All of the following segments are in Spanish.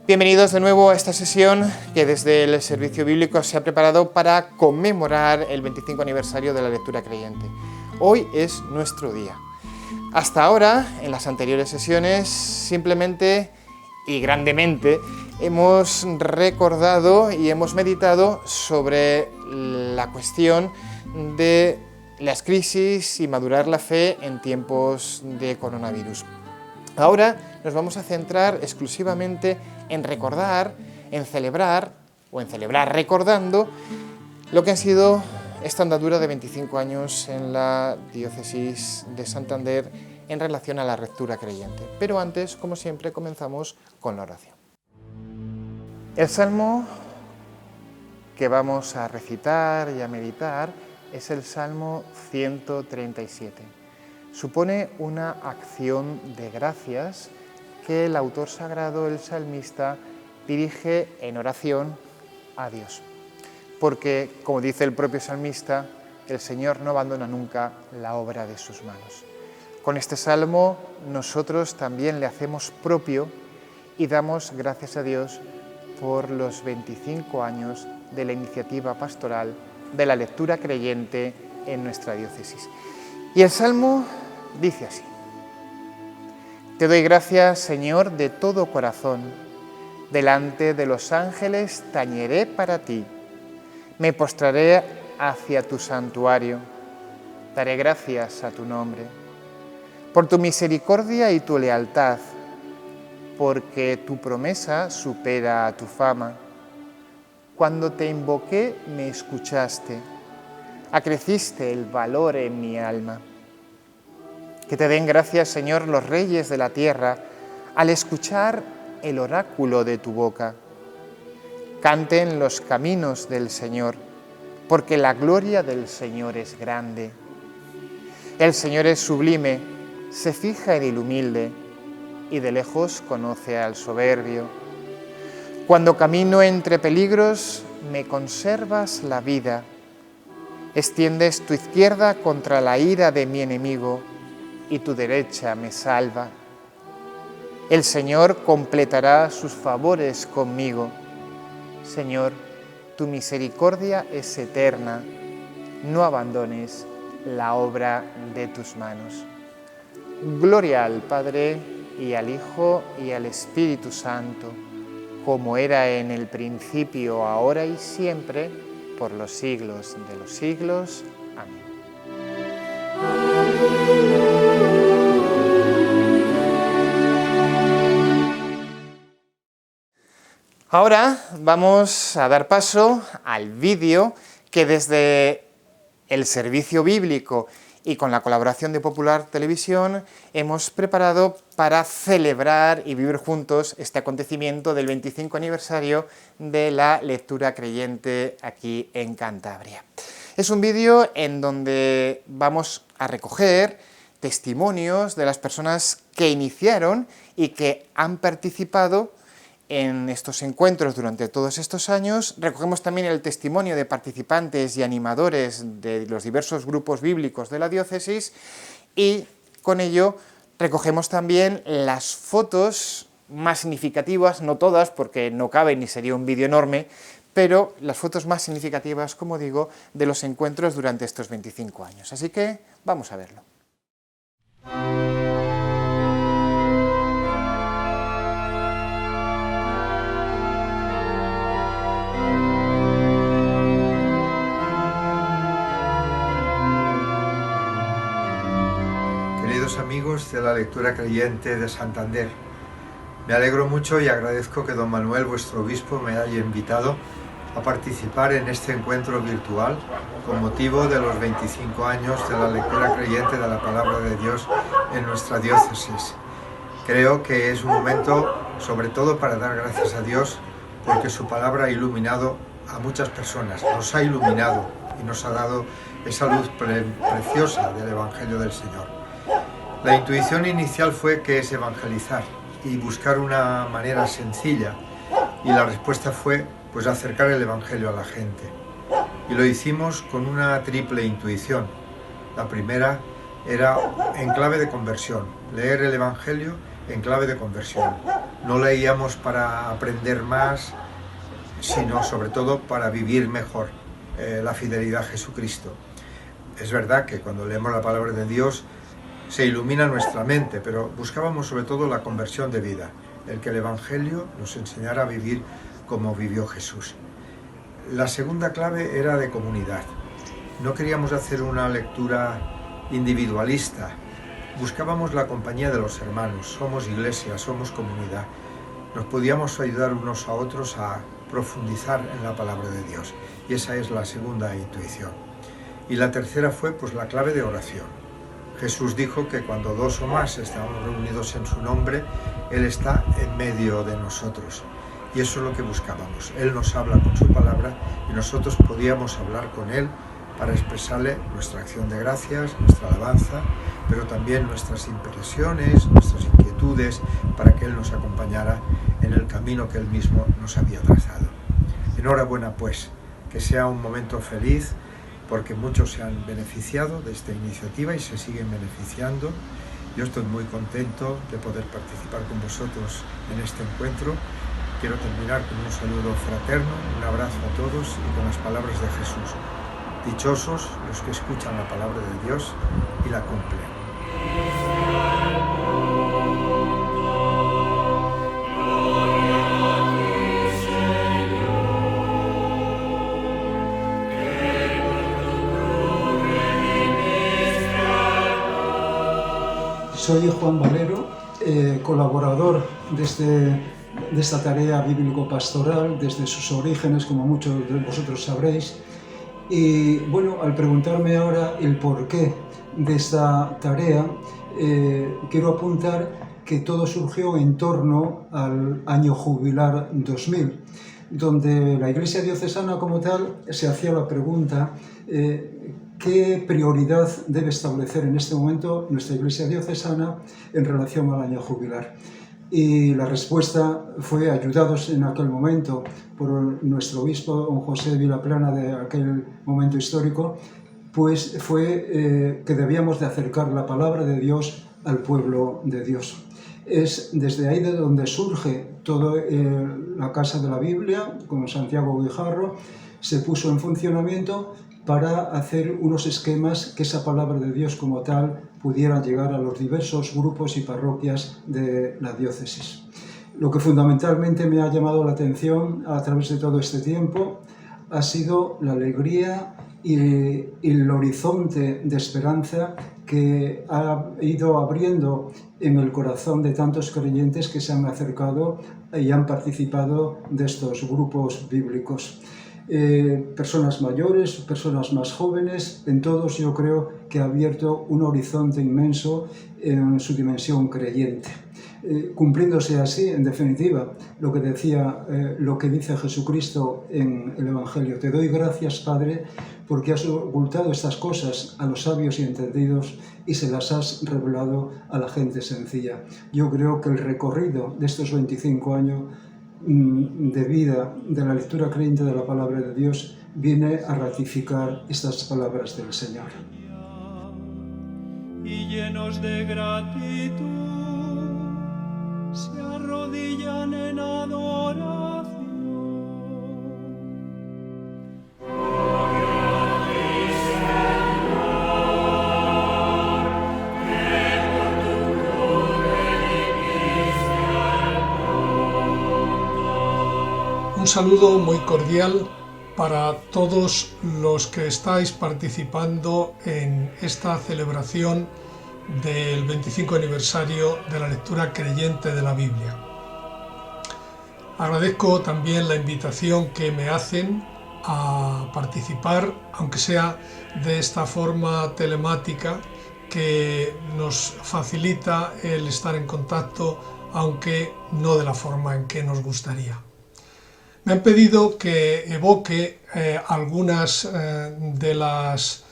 Bienvenidos de nuevo a esta sesión que desde el Servicio Bíblico se ha preparado para conmemorar el 25 aniversario de la lectura creyente. Hoy es nuestro día. Hasta ahora, en las anteriores sesiones, simplemente y grandemente hemos recordado y hemos meditado sobre la cuestión de las crisis y madurar la fe en tiempos de coronavirus. Ahora nos vamos a centrar exclusivamente en recordar, en celebrar recordando lo que ha sido esta andadura de 25 años en la diócesis de Santander en relación a la lectura creyente. Pero antes, como siempre, comenzamos con la oración. El salmo que vamos a recitar y a meditar es el Salmo 137. Supone una acción de gracias que el autor sagrado, el salmista, dirige en oración a Dios. Porque, como dice el propio salmista, el Señor no abandona nunca la obra de sus manos. Con este salmo nosotros también le hacemos propio y damos gracias a Dios por los 25 años de la iniciativa pastoral de la lectura creyente en nuestra diócesis. Y el salmo dice así: Te doy gracias, Señor, de todo corazón. Delante de los ángeles tañeré para ti. Me postraré hacia tu santuario. Daré gracias a tu nombre. Por tu misericordia y tu lealtad, porque tu promesa supera a tu fama. Cuando te invoqué, me escuchaste. Acreciste el valor en mi alma. Que te den gracias, Señor, los reyes de la tierra, al escuchar el oráculo de tu boca. Canten los caminos del Señor, porque la gloria del Señor es grande. El Señor es sublime, se fija en el humilde, y de lejos conoce al soberbio. Cuando camino entre peligros, me conservas la vida. Extiendes tu izquierda contra la ira de mi enemigo, y tu derecha me salva. El Señor completará sus favores conmigo. Señor, tu misericordia es eterna. No abandones la obra de tus manos. Gloria al Padre, y al Hijo, y al Espíritu Santo, como era en el principio, ahora y siempre, por los siglos de los siglos. Amén. Ahora vamos a dar paso al vídeo que desde el Servicio Bíblico y con la colaboración de Popular Televisión hemos preparado para celebrar y vivir juntos este acontecimiento del 25 aniversario de la lectura creyente aquí en Cantabria. Es un vídeo en donde vamos a recoger testimonios de las personas que iniciaron y que han participado en estos encuentros durante todos estos años. Recogemos también el testimonio de participantes y animadores de los diversos grupos bíblicos de la diócesis y con ello recogemos también las fotos más significativas, no todas porque no caben y sería un vídeo enorme, pero las fotos más significativas, como digo, de los encuentros durante estos 25 años. Así que vamos a verlo. Amigos de la lectura creyente de Santander, me alegro mucho y agradezco que don Manuel, vuestro obispo, me haya invitado a participar en este encuentro virtual con motivo de los 25 años de la lectura creyente de la palabra de Dios en nuestra diócesis. Creo que es un momento sobre todo para dar gracias a Dios porque su palabra ha iluminado a muchas personas, nos ha iluminado y nos ha dado esa luz preciosa del Evangelio del Señor. La intuición inicial fue que es evangelizar y buscar una manera sencilla, y la respuesta fue pues acercar el Evangelio a la gente. Y lo hicimos con una triple intuición. La primera era en clave de conversión, leer el Evangelio en clave de conversión. No leíamos para aprender más, sino sobre todo para vivir mejor la fidelidad a Jesucristo. Es verdad que cuando leemos la palabra de Dios se ilumina nuestra mente, pero buscábamos sobre todo la conversión de vida, el que el Evangelio nos enseñara a vivir como vivió Jesús. La segunda clave era de comunidad. No queríamos hacer una lectura individualista, buscábamos la compañía de los hermanos, somos iglesia, somos comunidad. Nos podíamos ayudar unos a otros a profundizar en la palabra de Dios, y esa es la segunda intuición. Y la tercera fue pues la clave de oración. Jesús dijo que cuando dos o más estamos reunidos en su nombre, Él está en medio de nosotros. Y eso es lo que buscábamos. Él nos habla con su palabra y nosotros podíamos hablar con Él para expresarle nuestra acción de gracias, nuestra alabanza, pero también nuestras impresiones, nuestras inquietudes, para que Él nos acompañara en el camino que Él mismo nos había trazado. Enhorabuena pues, que sea un momento feliz, porque muchos se han beneficiado de esta iniciativa y se siguen beneficiando. Yo estoy muy contento de poder participar con vosotros en este encuentro. Quiero terminar con un saludo fraterno, un abrazo a todos y con las palabras de Jesús. Dichosos los que escuchan la palabra de Dios y la cumplen. Soy Juan Valero, colaborador de esta tarea bíblico-pastoral desde sus orígenes, como muchos de vosotros sabréis. Y bueno, al preguntarme ahora el porqué de esta tarea, quiero apuntar que todo surgió en torno al año jubilar 2000, donde la Iglesia diocesana como tal se hacía la pregunta ¿qué prioridad debe establecer en este momento nuestra Iglesia diocesana en relación al año jubilar? Y la respuesta fue, ayudados en aquel momento por nuestro obispo, don José Vilaplana, de aquel momento histórico, pues fue que debíamos de acercar la palabra de Dios al pueblo de Dios. Es desde ahí de donde surge toda la Casa de la Biblia, con Santiago Guijarro, se puso en funcionamiento para hacer unos esquemas que esa palabra de Dios como tal pudiera llegar a los diversos grupos y parroquias de la diócesis. Lo que fundamentalmente me ha llamado la atención a través de todo este tiempo ha sido la alegría y el horizonte de esperanza que ha ido abriendo en el corazón de tantos creyentes que se han acercado y han participado de estos grupos bíblicos. Personas mayores, personas más jóvenes, en todos yo creo que ha abierto un horizonte inmenso en su dimensión creyente. Cumpliéndose así, en definitiva, lo que dice Jesucristo en el Evangelio: te doy gracias, Padre, porque has ocultado estas cosas a los sabios y entendidos y se las has revelado a la gente sencilla. Yo creo que el recorrido de estos 25 años de vida, de la lectura creyente de la palabra de Dios, viene a ratificar estas palabras del Señor. Y llenos de gratitud se arrodillan en adoración. Un saludo muy cordial para todos los que estáis participando en esta celebración del 25 aniversario de la lectura creyente de la Biblia. Agradezco también la invitación que me hacen a participar, aunque sea de esta forma telemática, que nos facilita el estar en contacto, aunque no de la forma en que nos gustaría. Me han pedido que evoque algunas de los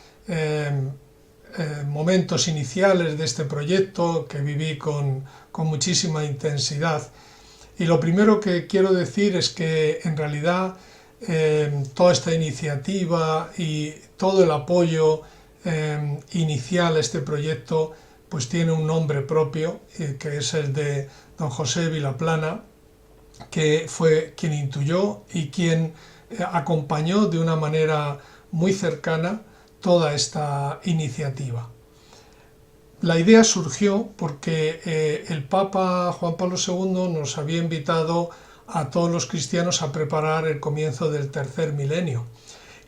momentos iniciales de este proyecto que viví con muchísima intensidad. Y lo primero que quiero decir es que en realidad toda esta iniciativa y todo el apoyo inicial a este proyecto pues tiene un nombre propio, que es el de don José Vilaplana, que fue quien intuyó y quien acompañó de una manera muy cercana toda esta iniciativa. La idea surgió porque el Papa Juan Pablo II nos había invitado a todos los cristianos a preparar el comienzo del tercer milenio,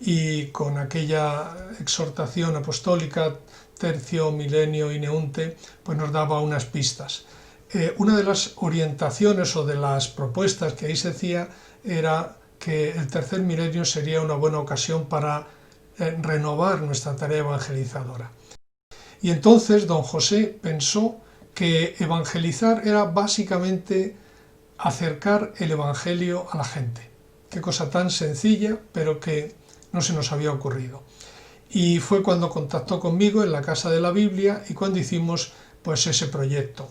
y con aquella exhortación apostólica Tertio Milenio Ineunte, pues nos daba unas pistas. Una de las orientaciones o de las propuestas que ahí se hacía era que el tercer milenio sería una buena ocasión para renovar nuestra tarea evangelizadora. Y entonces don José pensó que evangelizar era básicamente acercar el Evangelio a la gente. Qué cosa tan sencilla, pero que no se nos había ocurrido. Y fue cuando contactó conmigo en la Casa de la Biblia y cuando hicimos pues ese proyecto.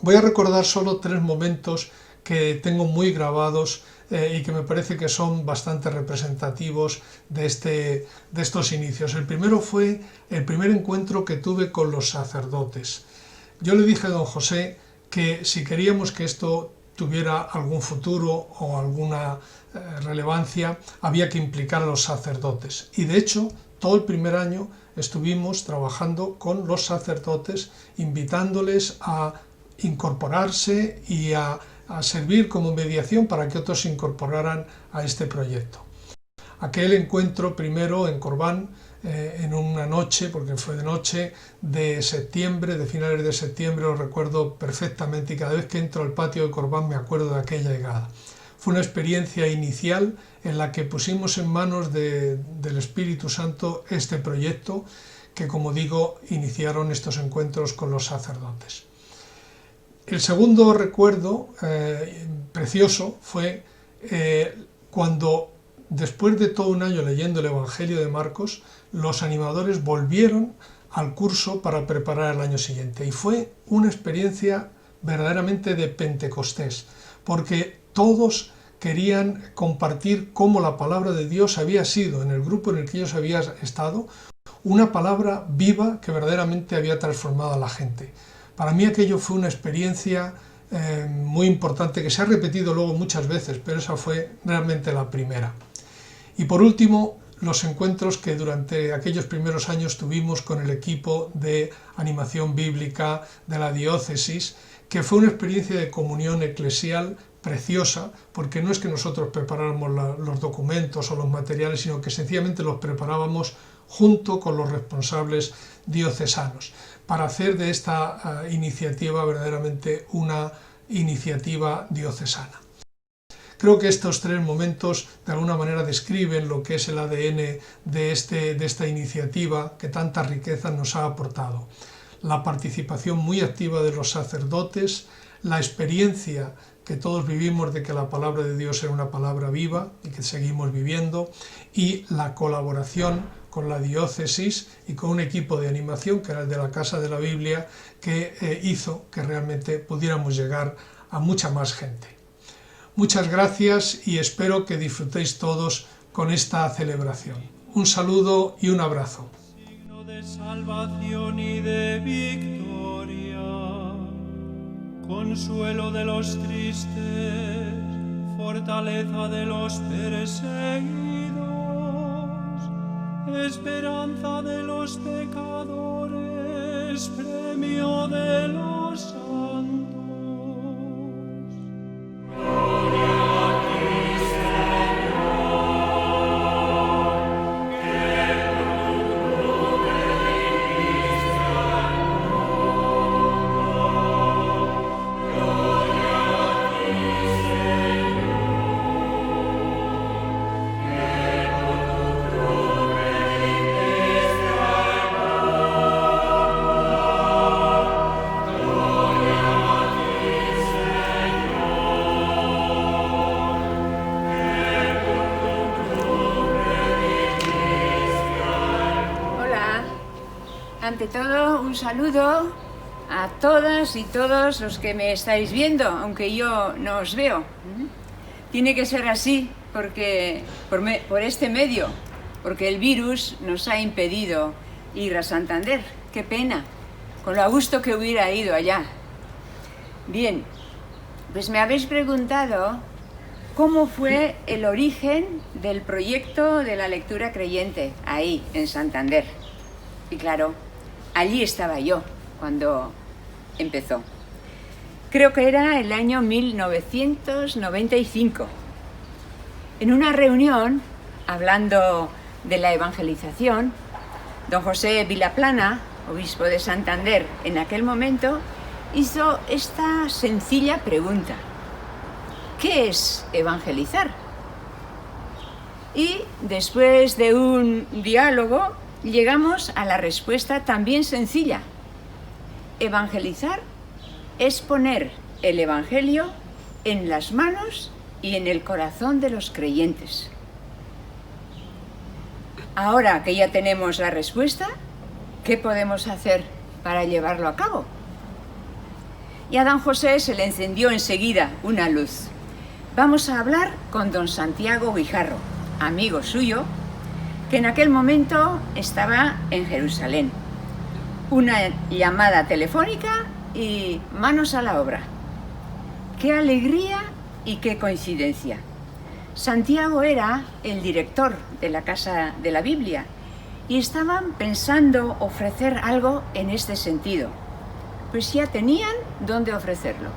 Voy a recordar solo 3 momentos que tengo muy grabados y que me parece que son bastante representativos de estos inicios. El primero fue el primer encuentro que tuve con los sacerdotes. Yo le dije a don José que si queríamos que esto tuviera algún futuro o alguna relevancia, había que implicar a los sacerdotes. Y de hecho, todo el primer año estuvimos trabajando con los sacerdotes, invitándoles a incorporarse y a servir como mediación para que otros se incorporaran a este proyecto. Aquel encuentro primero en Corbán, en una noche, porque fue de noche, de septiembre, de finales de septiembre, lo recuerdo perfectamente y cada vez que entro al patio de Corbán me acuerdo de aquella llegada. Fue una experiencia inicial en la que pusimos en manos del Espíritu Santo este proyecto que, como digo, iniciaron estos encuentros con los sacerdotes. El segundo recuerdo precioso fue cuando, después de todo un año leyendo el Evangelio de Marcos, los animadores volvieron al curso para preparar el año siguiente. Y fue una experiencia verdaderamente de Pentecostés, porque todos querían compartir cómo la palabra de Dios había sido, en el grupo en el que ellos habían estado, una palabra viva que verdaderamente había transformado a la gente. Para mí aquello fue una experiencia muy importante que se ha repetido luego muchas veces, pero esa fue realmente la primera. Y por último, los encuentros que durante aquellos primeros años tuvimos con el equipo de animación bíblica de la diócesis, que fue una experiencia de comunión eclesial preciosa, porque no es que nosotros preparáramos los documentos o los materiales, sino que sencillamente los preparábamos junto con los responsables diocesanos, para hacer de esta iniciativa verdaderamente una iniciativa diocesana. Creo que estos 3 momentos de alguna manera describen lo que es el ADN de esta iniciativa que tanta riqueza nos ha aportado. La participación muy activa de los sacerdotes, la experiencia que todos vivimos de que la palabra de Dios era una palabra viva y que seguimos viviendo, y la colaboración con la diócesis y con un equipo de animación que era el de la Casa de la Biblia, que hizo que realmente pudiéramos llegar a mucha más gente. Muchas gracias y espero que disfrutéis todos con esta celebración. Un saludo y un abrazo. Signo de salvación y de victoria, consuelo de los tristes, fortaleza de los perseguidos, esperanza de los pecadores, premio de los santos. Ante todo, un saludo a todas y todos los que me estáis viendo, aunque yo no os veo. Tiene que ser así porque por este medio, porque el virus nos ha impedido ir a Santander. ¡Qué pena! con lo a gusto que hubiera ido allá. Bien, pues me habéis preguntado cómo fue el origen del proyecto de la lectura creyente, ahí, en Santander. Y claro, allí estaba yo cuando empezó. Creo que era el año 1995. En una reunión, hablando de la evangelización, don José Vilaplana, obispo de Santander en aquel momento, hizo esta sencilla pregunta: ¿qué es evangelizar? Y después de un diálogo llegamos a la respuesta también sencilla: evangelizar es poner el evangelio en las manos y en el corazón de los creyentes. Ahora que ya tenemos la respuesta, ¿qué podemos hacer para llevarlo a cabo? Y a don José se le encendió enseguida una luz. Vamos a hablar con don Santiago Guijarro, amigo suyo, que en aquel momento estaba en Jerusalén. Una llamada telefónica y manos a la obra. ¡Qué alegría y qué coincidencia! Santiago era el director de la Casa de la Biblia y estaban pensando ofrecer algo en este sentido. Pues ya tenían dónde ofrecerlo,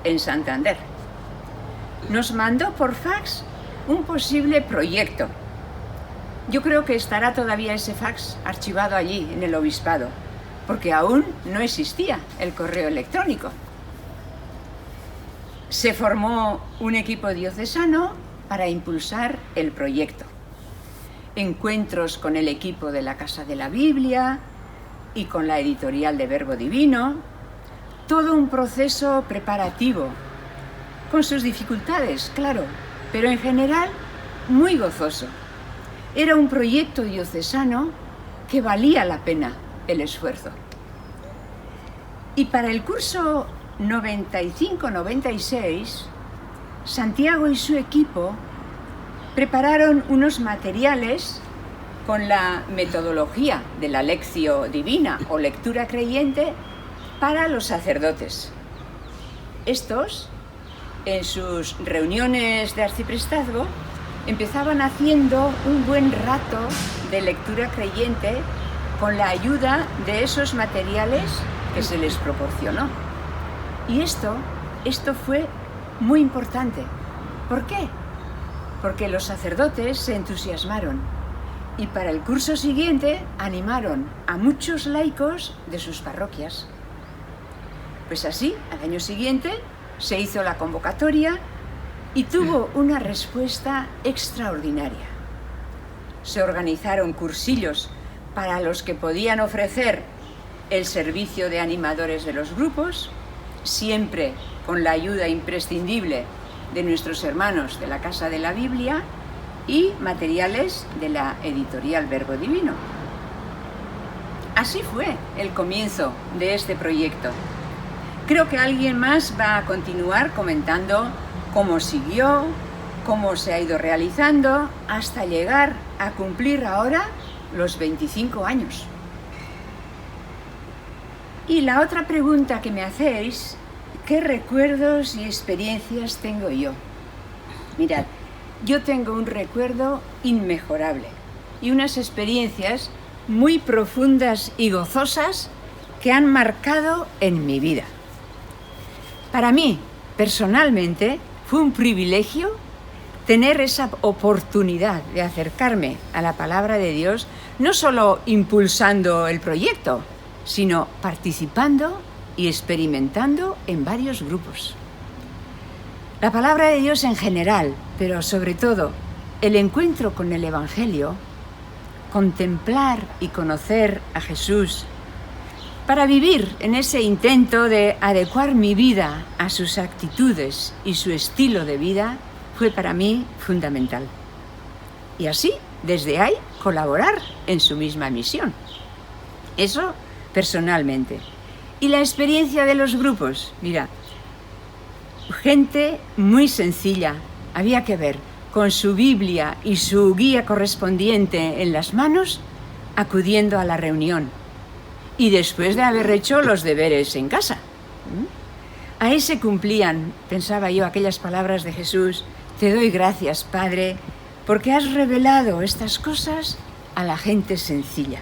en Santander. Nos mandó por fax un posible proyecto. Yo creo que estará todavía ese fax archivado allí en el obispado, porque aún no existía el correo electrónico. Se formó un equipo diocesano para impulsar el proyecto. Encuentros con el equipo de la Casa de la Biblia y con la editorial de Verbo Divino. Todo un proceso preparativo, con sus dificultades, claro, pero en general muy gozoso. Era un proyecto diocesano que valía la pena el esfuerzo. Y para el curso 95-96, Santiago y su equipo prepararon unos materiales con la metodología de la lección divina o lectura creyente para los sacerdotes. Estos, en sus reuniones de arciprestazgo, empezaban haciendo un buen rato de lectura creyente con la ayuda de esos materiales que se les proporcionó. Y esto fue muy importante. ¿Por qué? Porque los sacerdotes se entusiasmaron y para el curso siguiente animaron a muchos laicos de sus parroquias. Pues así, al año siguiente, se hizo la convocatoria y tuvo una respuesta extraordinaria. Se organizaron cursillos para los que podían ofrecer el servicio de animadores de los grupos, siempre con la ayuda imprescindible de nuestros hermanos de la Casa de la Biblia y materiales de la editorial Verbo Divino. Así fue el comienzo de este proyecto. Creo que alguien más va a continuar comentando cómo siguió, cómo se ha ido realizando, hasta llegar a cumplir ahora los 25 años. Y la otra pregunta que me hacéis, ¿qué recuerdos y experiencias tengo yo? Mirad, yo tengo un recuerdo inmejorable y unas experiencias muy profundas y gozosas que han marcado en mi vida. Para mí, personalmente, fue un privilegio tener esa oportunidad de acercarme a la palabra de Dios, no solo impulsando el proyecto, sino participando y experimentando en varios grupos. La palabra de Dios en general, pero sobre todo el encuentro con el Evangelio, contemplar y conocer a Jesús, para vivir en ese intento de adecuar mi vida a sus actitudes y su estilo de vida, fue para mí fundamental. Y así, desde ahí, colaborar en su misma misión. Eso personalmente. Y la experiencia de los grupos, mira, gente muy sencilla, había que ver, con su Biblia y su guía correspondiente en las manos, acudiendo a la reunión. y después de haber hecho los deberes en casa. Ahí se cumplían, pensaba yo, aquellas palabras de Jesús: te doy gracias, Padre, porque has revelado estas cosas a la gente sencilla.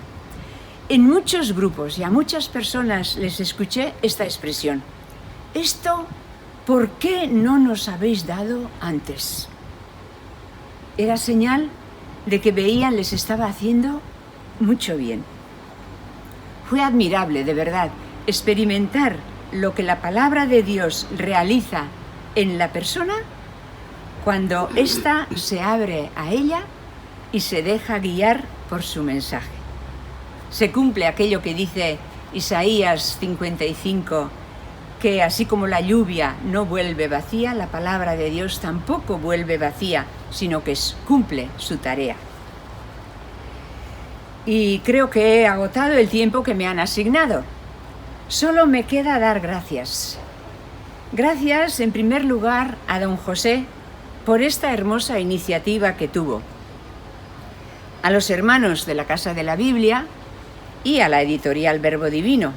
En muchos grupos y a muchas personas les escuché esta expresión: esto, ¿por qué no nos habéis dado antes? Era señal de que veían les estaba haciendo mucho bien. Fue admirable, de verdad, experimentar lo que la palabra de Dios realiza en la persona cuando ésta se abre a ella y se deja guiar por su mensaje. Se cumple aquello que dice Isaías 55, que así como la lluvia no vuelve vacía, la palabra de Dios tampoco vuelve vacía, sino que cumple su tarea. Y creo que he agotado el tiempo que me han asignado. Solo me queda dar gracias. Gracias, en primer lugar, a don José por esta hermosa iniciativa que tuvo. A los hermanos de la Casa de la Biblia y a la editorial Verbo Divino.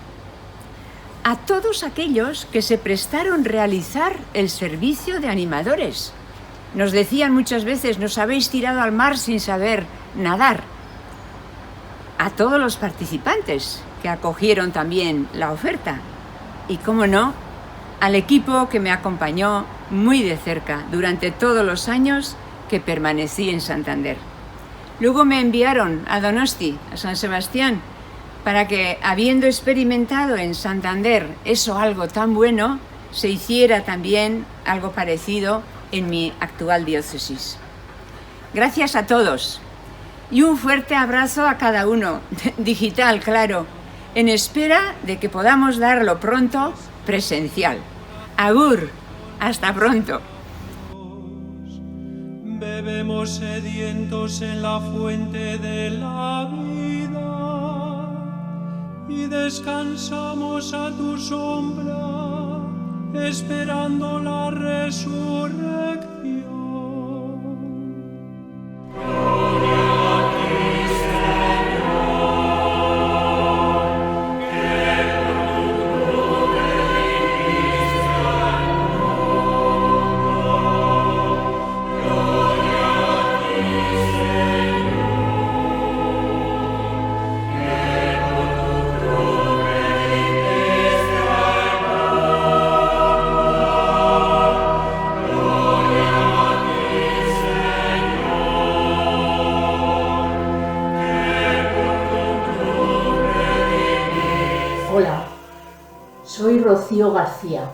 A todos aquellos que se prestaron a realizar el servicio de animadores. Nos decían muchas veces: nos habéis tirado al mar sin saber nadar. A todos los participantes que acogieron también la oferta. Y, cómo no, al equipo que me acompañó muy de cerca durante todos los años que permanecí en Santander. Luego me enviaron a Donosti, a San Sebastián, para que, habiendo experimentado en Santander eso algo tan bueno, se hiciera también algo parecido en mi actual diócesis. Gracias a todos y un fuerte abrazo a cada uno, digital, claro, en espera de que podamos darlo pronto presencial. Agur, hasta pronto. Bebemos sedientos en la fuente de la vida y descansamos a tu sombra, esperando la resurrección. Soy Rocío García.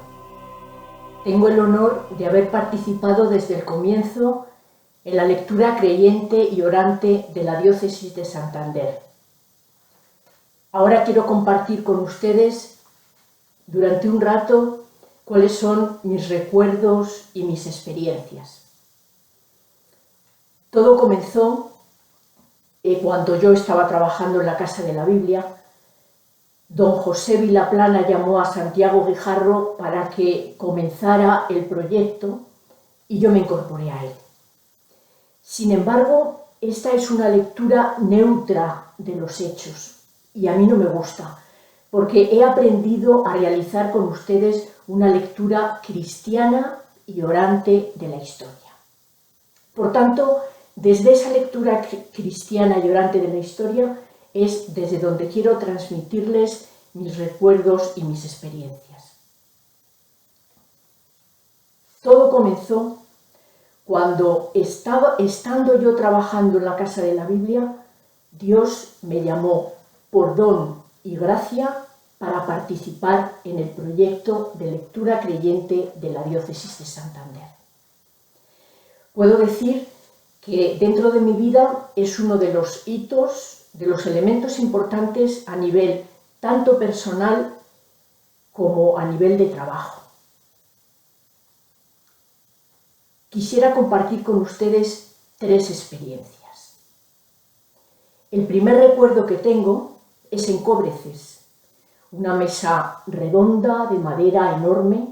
Tengo el honor de haber participado desde el comienzo en la lectura creyente y orante de la Diócesis de Santander. Ahora quiero compartir con ustedes durante un rato cuáles son mis recuerdos y mis experiencias. Todo comenzó cuando yo estaba trabajando en la Casa de la Biblia. Don José Vilaplana llamó a Santiago Guijarro para que comenzara el proyecto y yo me incorporé a él. Sin embargo, esta es una lectura neutra de los hechos y a mí no me gusta, porque he aprendido a realizar con ustedes una lectura cristiana y orante de la historia. Por tanto, desde esa lectura cristiana y orante de la historia es desde donde quiero transmitirles mis recuerdos y mis experiencias. Todo comenzó cuando, estando yo trabajando en la Casa de la Biblia, Dios me llamó por don y gracia para participar en el proyecto de lectura creyente de la Diócesis de Santander. Puedo decir que dentro de mi vida es uno de los hitos, de los elementos importantes a nivel tanto personal como a nivel de trabajo. Quisiera compartir con ustedes 3 experiencias. El primer recuerdo que tengo es en Cobreces, una mesa redonda de madera enorme.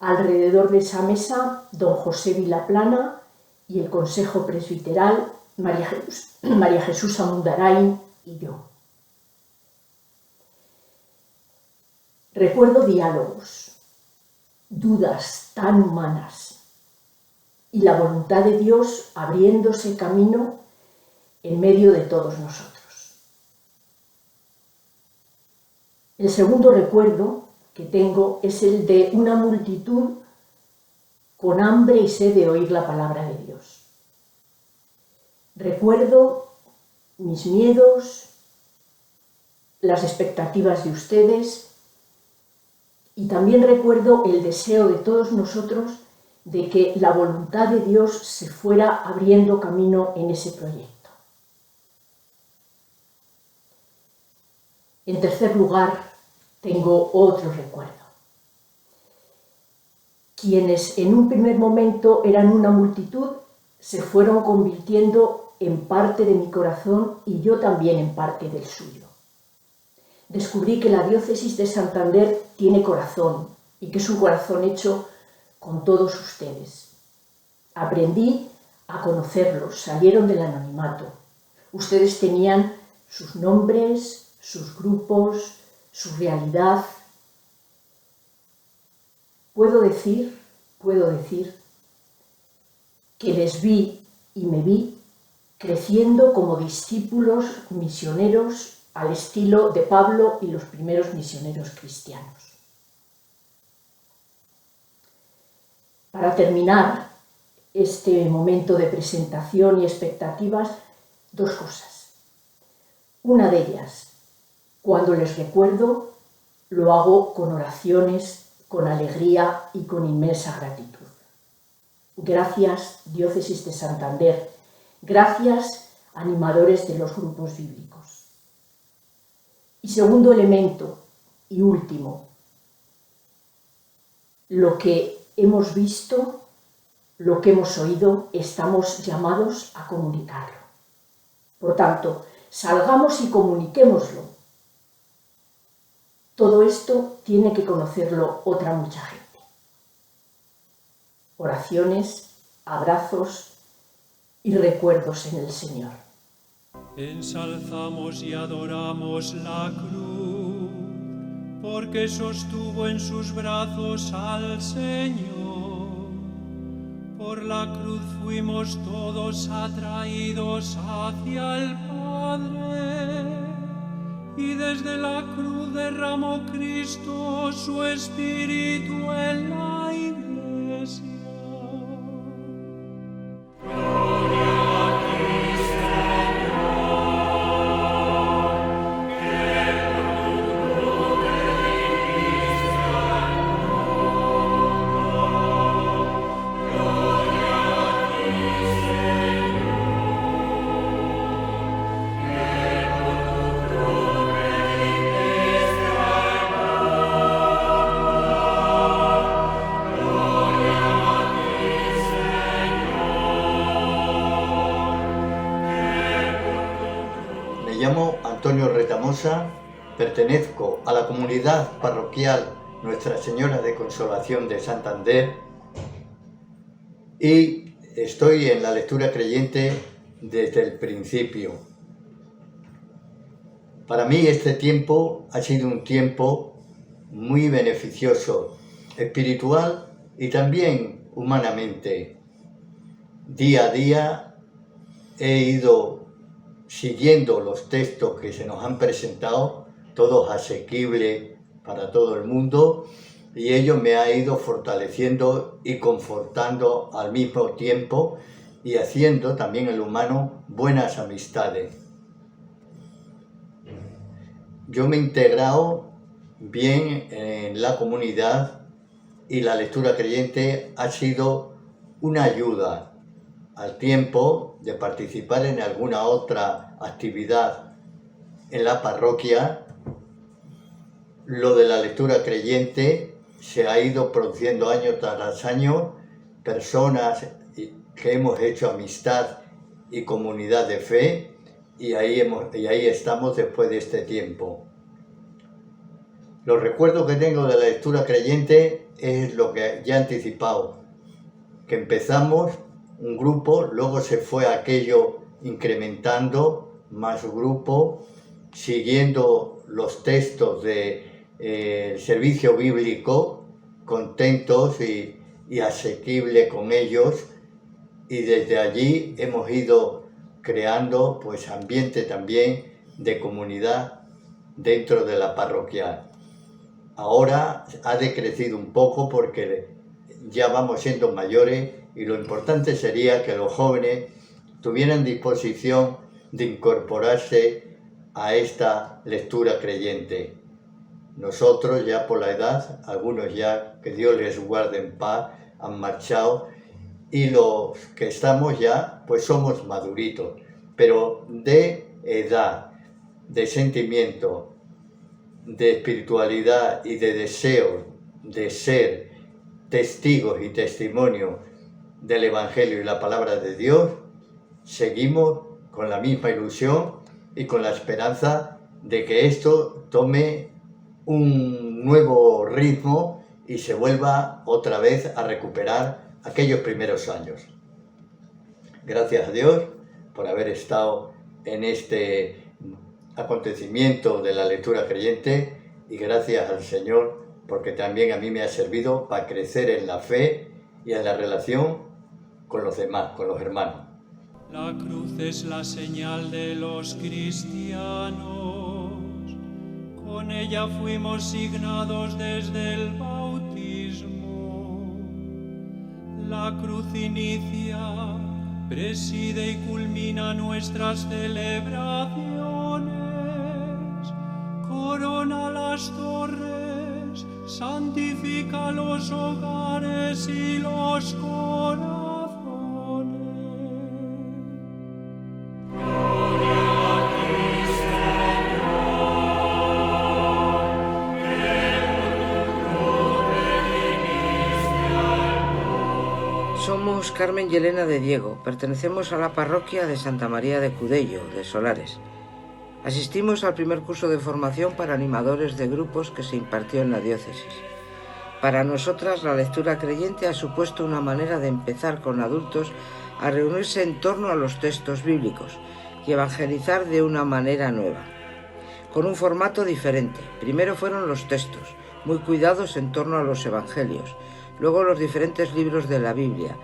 Alrededor de esa mesa, don José Vilaplana y el Consejo Presbiteral, María Jesús Amundarain y yo. Recuerdo diálogos, dudas tan humanas y la voluntad de Dios abriéndose camino en medio de todos nosotros. El segundo recuerdo que tengo es el de una multitud con hambre y sed de oír la palabra de Dios. Recuerdo mis miedos, las expectativas de ustedes y también recuerdo el deseo de todos nosotros de que la voluntad de Dios se fuera abriendo camino en ese proyecto. En tercer lugar, tengo otro recuerdo. Quienes en un primer momento eran una multitud se fueron convirtiendo en parte de mi corazón y yo también en parte del suyo. Descubrí que la diócesis de Santander tiene corazón y que es un corazón hecho con todos ustedes. Aprendí a conocerlos, salieron del anonimato. Ustedes tenían sus nombres, sus grupos, su realidad. Puedo decir que les vi y me vi creciendo como discípulos misioneros al estilo de Pablo y los primeros misioneros cristianos. Para terminar este momento de presentación y expectativas, dos cosas. Una de ellas, cuando les recuerdo, lo hago con oraciones, con alegría y con inmensa gratitud. Gracias, Diócesis de Santander. Gracias, animadores de los grupos bíblicos. Y segundo elemento y último, lo que hemos visto, lo que hemos oído, estamos llamados a comunicarlo. Por tanto, salgamos y comuniquémoslo. Todo esto tiene que conocerlo otra mucha gente. Oraciones, abrazos y recuerdos en el Señor. Ensalzamos y adoramos la cruz, porque sostuvo en sus brazos al Señor. Por la cruz fuimos todos atraídos hacia el Padre, y desde la cruz derramó Cristo su Espíritu en la Iglesia. Pertenezco a la comunidad parroquial Nuestra Señora de Consolación de Santander y estoy en la lectura creyente desde el principio. Para mí este tiempo ha sido un tiempo muy beneficioso, espiritual y también humanamente. Día a día he ido siguiendo los textos que se nos han presentado, todos asequibles para todo el mundo, y ello me ha ido fortaleciendo y confortando al mismo tiempo y haciendo también en lo humano buenas amistades. Yo me he integrado bien en la comunidad y la lectura creyente ha sido una ayuda al tiempo de participar en alguna otra actividad en la parroquia. Lo de la lectura creyente se ha ido produciendo año tras año, personas que hemos hecho amistad y comunidad de fe, y ahí estamos después de este tiempo. Los recuerdos que tengo de la lectura creyente es lo que ya he anticipado, que empezamos un grupo, luego se fue aquello incrementando, más grupo, siguiendo los textos de el servicio bíblico, contentos y asequible con ellos, y desde allí hemos ido creando pues ambiente también de comunidad dentro de la parroquial. Ahora ha decrecido un poco porque ya vamos siendo mayores y lo importante sería que los jóvenes tuvieran disposición de incorporarse a esta lectura creyente. Nosotros ya por la edad, algunos ya, que Dios les guarde en paz, han marchado, y los que estamos ya, pues somos maduritos, pero de edad, de sentimiento, de espiritualidad y de deseo de ser testigos y testimonios del Evangelio y la palabra de Dios, seguimos con la misma ilusión y con la esperanza de que esto tome un nuevo ritmo y se vuelva otra vez a recuperar aquellos primeros años. Gracias a Dios por haber estado en este acontecimiento de la lectura creyente, y gracias al Señor porque también a mí me ha servido para crecer en la fe y en la relación con los demás, con los hermanos. La cruz es la señal de los cristianos, con ella fuimos signados desde el bautismo. La cruz inicia, preside y culmina nuestras celebraciones, corona las torres, santifica los hogares y los corazones. Somos Carmen y Elena de Diego, pertenecemos a la parroquia de Santa María de Cudello, de Solares. Asistimos al primer curso de formación para animadores de grupos que se impartió en la diócesis. Para nosotras, la lectura creyente ha supuesto una manera de empezar con adultos a reunirse en torno a los textos bíblicos y evangelizar de una manera nueva, con un formato diferente. Primero fueron los textos, muy cuidados en torno a los evangelios, luego los diferentes libros de la Biblia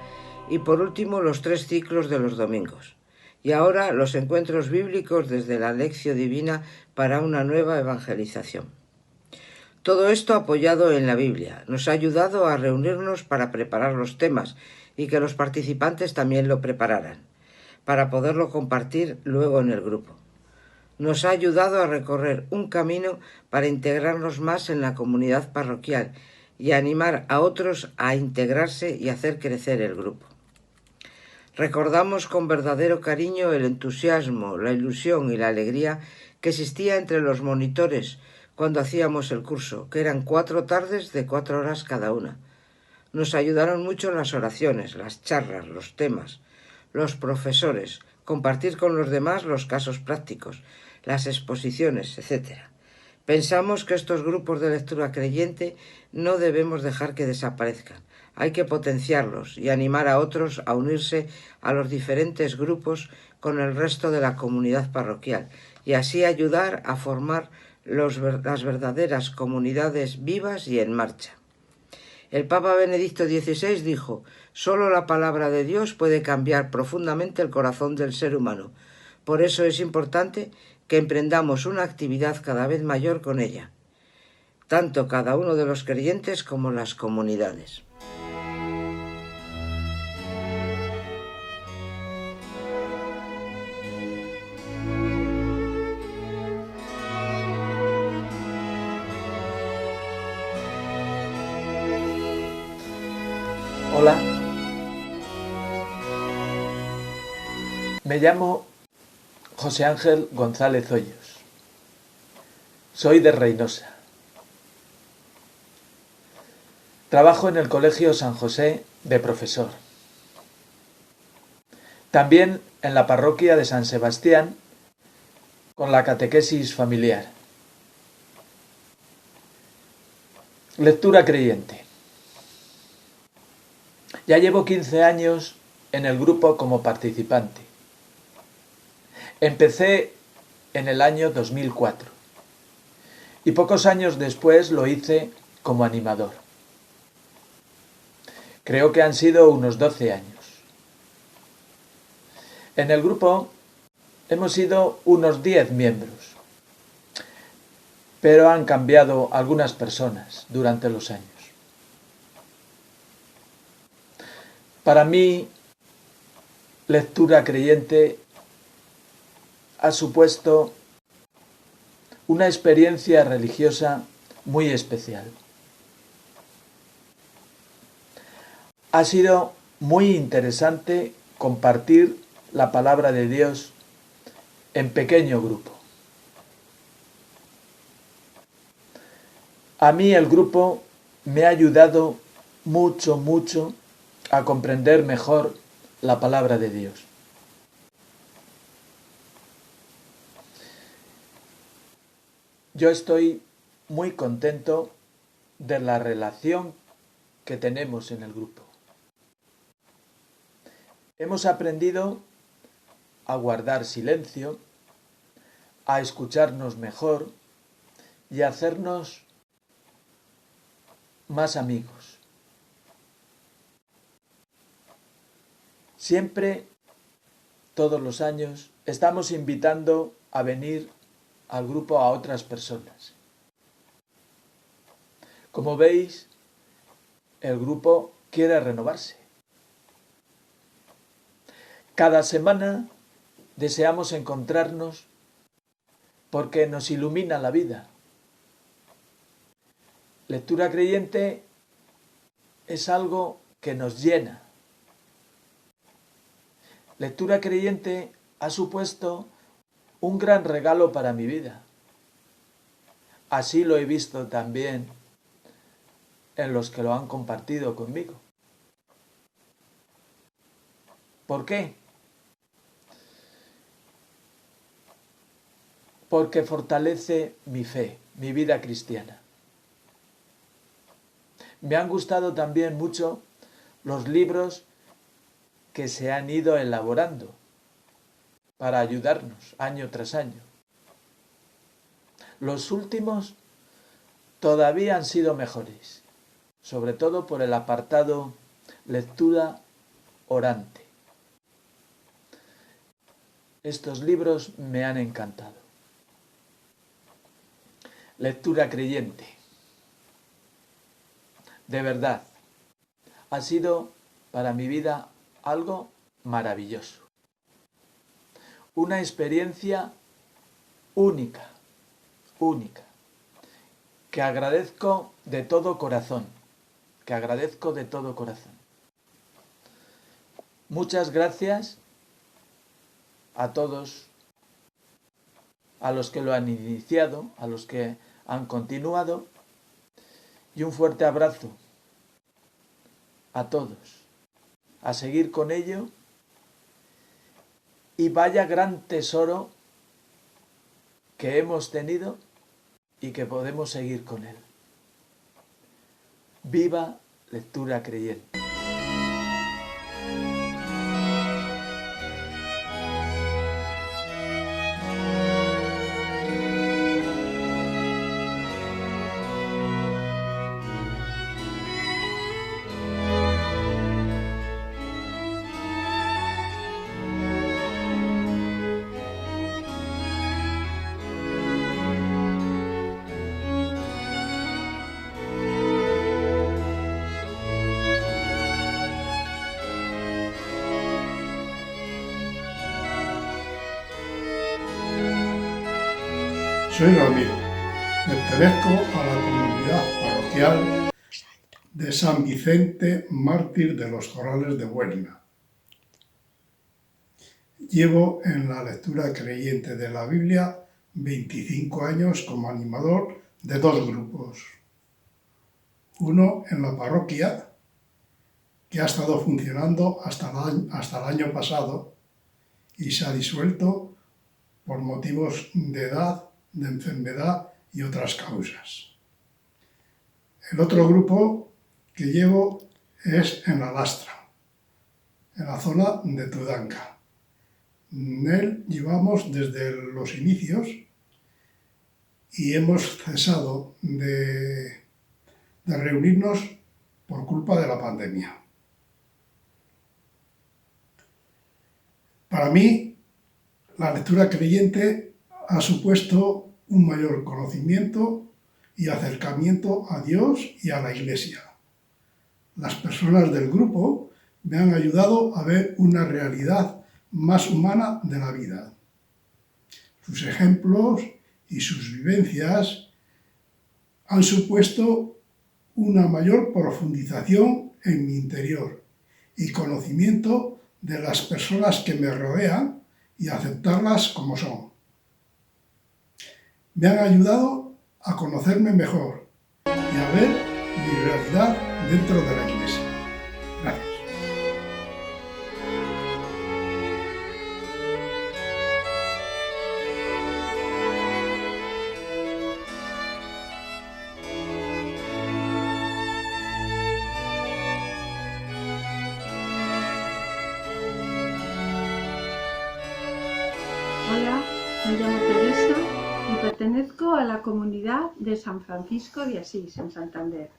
y por último los 3 ciclos de los domingos. Y ahora los encuentros bíblicos desde la Lectio Divina para una nueva evangelización. Todo esto apoyado en la Biblia nos ha ayudado a reunirnos para preparar los temas y que los participantes también lo prepararan, para poderlo compartir luego en el grupo. Nos ha ayudado a recorrer un camino para integrarnos más en la comunidad parroquial y animar a otros a integrarse y hacer crecer el grupo. Recordamos con verdadero cariño el entusiasmo, la ilusión y la alegría que existía entre los monitores cuando hacíamos el curso, que eran 4 tardes de 4 horas cada una. Nos ayudaron mucho las oraciones, las charlas, los temas, los profesores, compartir con los demás los casos prácticos, las exposiciones, etc. Pensamos que estos grupos de lectura creyente no debemos dejar que desaparezcan. Hay que potenciarlos y animar a otros a unirse a los diferentes grupos con el resto de la comunidad parroquial y así ayudar a formar las verdaderas comunidades vivas y en marcha. El Papa Benedicto XVI dijo: «Solo la palabra de Dios puede cambiar profundamente el corazón del ser humano. Por eso es importante que emprendamos una actividad cada vez mayor con ella, tanto cada uno de los creyentes como las comunidades». Hola, me llamo José Ángel González Hoyos, soy de Reynosa. Trabajo en el Colegio San José de profesor. También en la parroquia de San Sebastián con la catequesis familiar. Lectura creyente. Ya llevo 15 años en el grupo como participante. Empecé en el año 2004 y pocos años después lo hice como animador. Creo que han sido unos 12 años. En el grupo hemos sido unos 10 miembros, pero han cambiado algunas personas durante los años. Para mí, Lectura Creyente ha supuesto una experiencia religiosa muy especial. Ha sido muy interesante compartir la palabra de Dios en pequeño grupo. A mí el grupo me ha ayudado mucho a comprender mejor la palabra de Dios. Yo estoy muy contento de la relación que tenemos en el grupo. Hemos aprendido a guardar silencio, a escucharnos mejor y a hacernos más amigos. Siempre, todos los años, estamos invitando a venir al grupo a otras personas. Como veis, el grupo quiere renovarse. Cada semana deseamos encontrarnos porque nos ilumina la vida. Lectura Creyente es algo que nos llena. Lectura Creyente ha supuesto un gran regalo para mi vida. Así lo he visto también en los que lo han compartido conmigo. ¿Por qué? Porque fortalece mi fe, mi vida cristiana. Me han gustado también mucho los libros que se han ido elaborando para ayudarnos año tras año. Los últimos todavía han sido mejores, sobre todo por el apartado lectura orante. Estos libros me han encantado. Lectura Creyente. De verdad, ha sido para mi vida algo maravilloso. Una experiencia única, que agradezco de todo corazón, Muchas gracias a todos, a los que lo han iniciado, a los que han continuado, y un fuerte abrazo a todos, a seguir con ello, y vaya gran tesoro que hemos tenido y que podemos seguir con él. ¡Viva Lectura Creyente! Soy Ramiro, pertenezco a la comunidad parroquial de San Vicente, mártir de los Corrales de Huerna. Llevo en la Lectura Creyente de la Biblia 25 años como animador de dos grupos. Uno en la parroquia, que ha estado funcionando hasta el año pasado y se ha disuelto por motivos de edad, de enfermedad y otras causas. El otro grupo que llevo es en La Lastra, en la zona de Tudanca. En él llevamos desde los inicios y hemos cesado de reunirnos por culpa de la pandemia. Para mí, la lectura creyente ha supuesto un mayor conocimiento y acercamiento a Dios y a la Iglesia. Las personas del grupo me han ayudado a ver una realidad más humana de la vida. Sus ejemplos y sus vivencias han supuesto una mayor profundización en mi interior y conocimiento de las personas que me rodean y aceptarlas como son. Me han ayudado a conocerme mejor y a ver mi realidad dentro de la Iglesia. Gracias. Hola, me llamo Teresa y pertenezco a la comunidad de San Francisco de Asís, en Santander.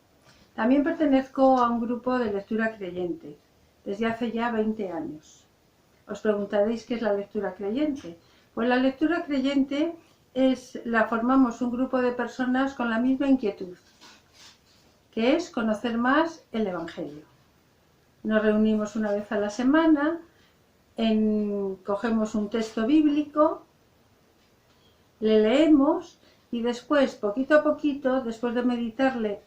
También pertenezco a un grupo de lectura creyente, desde hace ya 20 años. Os preguntaréis qué es la lectura creyente. Pues la lectura creyente la formamos un grupo de personas con la misma inquietud, que es conocer más el Evangelio. Nos reunimos una vez a la semana, cogemos un texto bíblico, le leemos y después, poquito a poquito, después de meditarle,